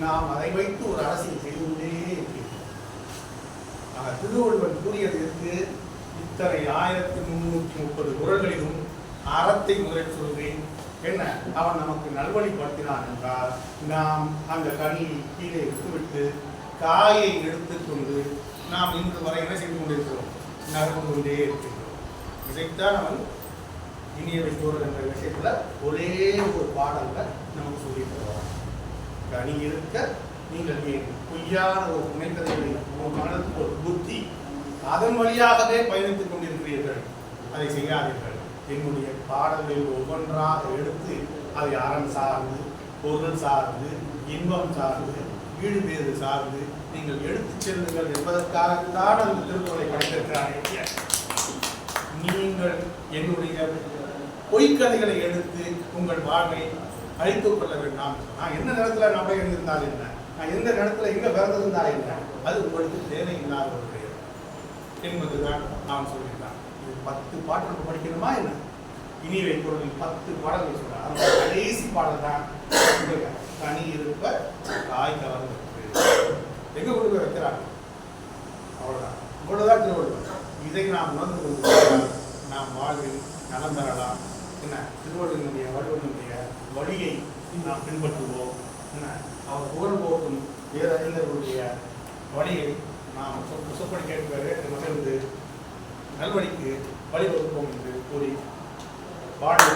நாம் அதை வைத்து ஒரு அரசியல் செய்து கொண்டே இருக்கின்றோம். திருவள்ளுவன் கூறியதற்கு இத்தனை 1330 குறள்களிலும் அறத்தை முதலில் சொல்கிறேன். என்ன அவன் நமக்கு நல்வழிப்படுத்தினான் என்றால் நாம் அந்த கனியை கீழே விட்டுவிட்டு காயை எடுத்துக்கொண்டு நாம் இன்று வரை என்ன செய்து கொண்டிருக்கிறோம்? நகர்ந்து கொண்டே இருக்கின்றோம். இதைத்தான் அவன் இனியவை கூறல் என்ற விஷயத்துல ஒரே ஒரு பாடல்ல நமக்கு சொல்லி தருவான். கனி இருக்க நீங்கள் ஏன் பொய்யான ஒரு புனைக்கதைகளை உங்கள் மனதுக்கு ஒரு புத்தி அதன் வழியாகவே பயணித்துக் கொண்டிருக்கிறீர்கள். அதை செய்யாதீர்கள். என்னுடைய பாடல்கள் ஒவ்வொன்றாக எடுத்து அதை அறம் சார்ந்து, பொருள் சார்ந்து, இன்பம் சார்ந்து, ஈடுபேறு சார்ந்து நீங்கள் எடுத்துச் செல்லுங்கள் என்பதற்காகத்தான் அந்த திருக்குறளை படைத்திருக்கிறார்கள். நீங்கள் என்னுடைய பொய்க்கதைகளை எடுத்து உங்கள் வாழ்வை அழித்துக் கொள்ள வேண்டாம். நான் என்ன நேரத்தில் நம்மளே இருந்திருந்தால் என்ன, நான் எந்த நேரத்தில் எங்கே பிறந்திருந்தால் என்ன, அது உங்களுக்கு தேவையில்லாத ஒரு விடயம் என்பதுதான் நான் சொல்லியிருந்தான். இது 10 பாட்டு படிக்கணுமா என்ன? இனிவை குரலில் 10 பாடல்கள் சொல்றாங்க. அந்த கடைசி பாடல் தான் கனி இருப்ப காய் கலந்து எங்க கொண்டு போய் வைக்கிறாங்க. அவ்வளவுதான். இவ்வளவுதான் திருவள்ளுவர். இதை நாம் உணர்ந்து கொண்டு நாம் வாழ்வில் நலம் பெறலாம். என்ன திருவள்ளுவனுடைய வள்ளுவனுடைய வழியை நாம் பின்பற்றுவோம். என்ன அவர் புகழ் போக்கும் வேற அறிஞர்களுடைய வழியை நாம் சொப்படி கேட்க மகிழ்ந்து நல்வழிக்கு வழிவகுப்போம் என்று கூறி வாழிய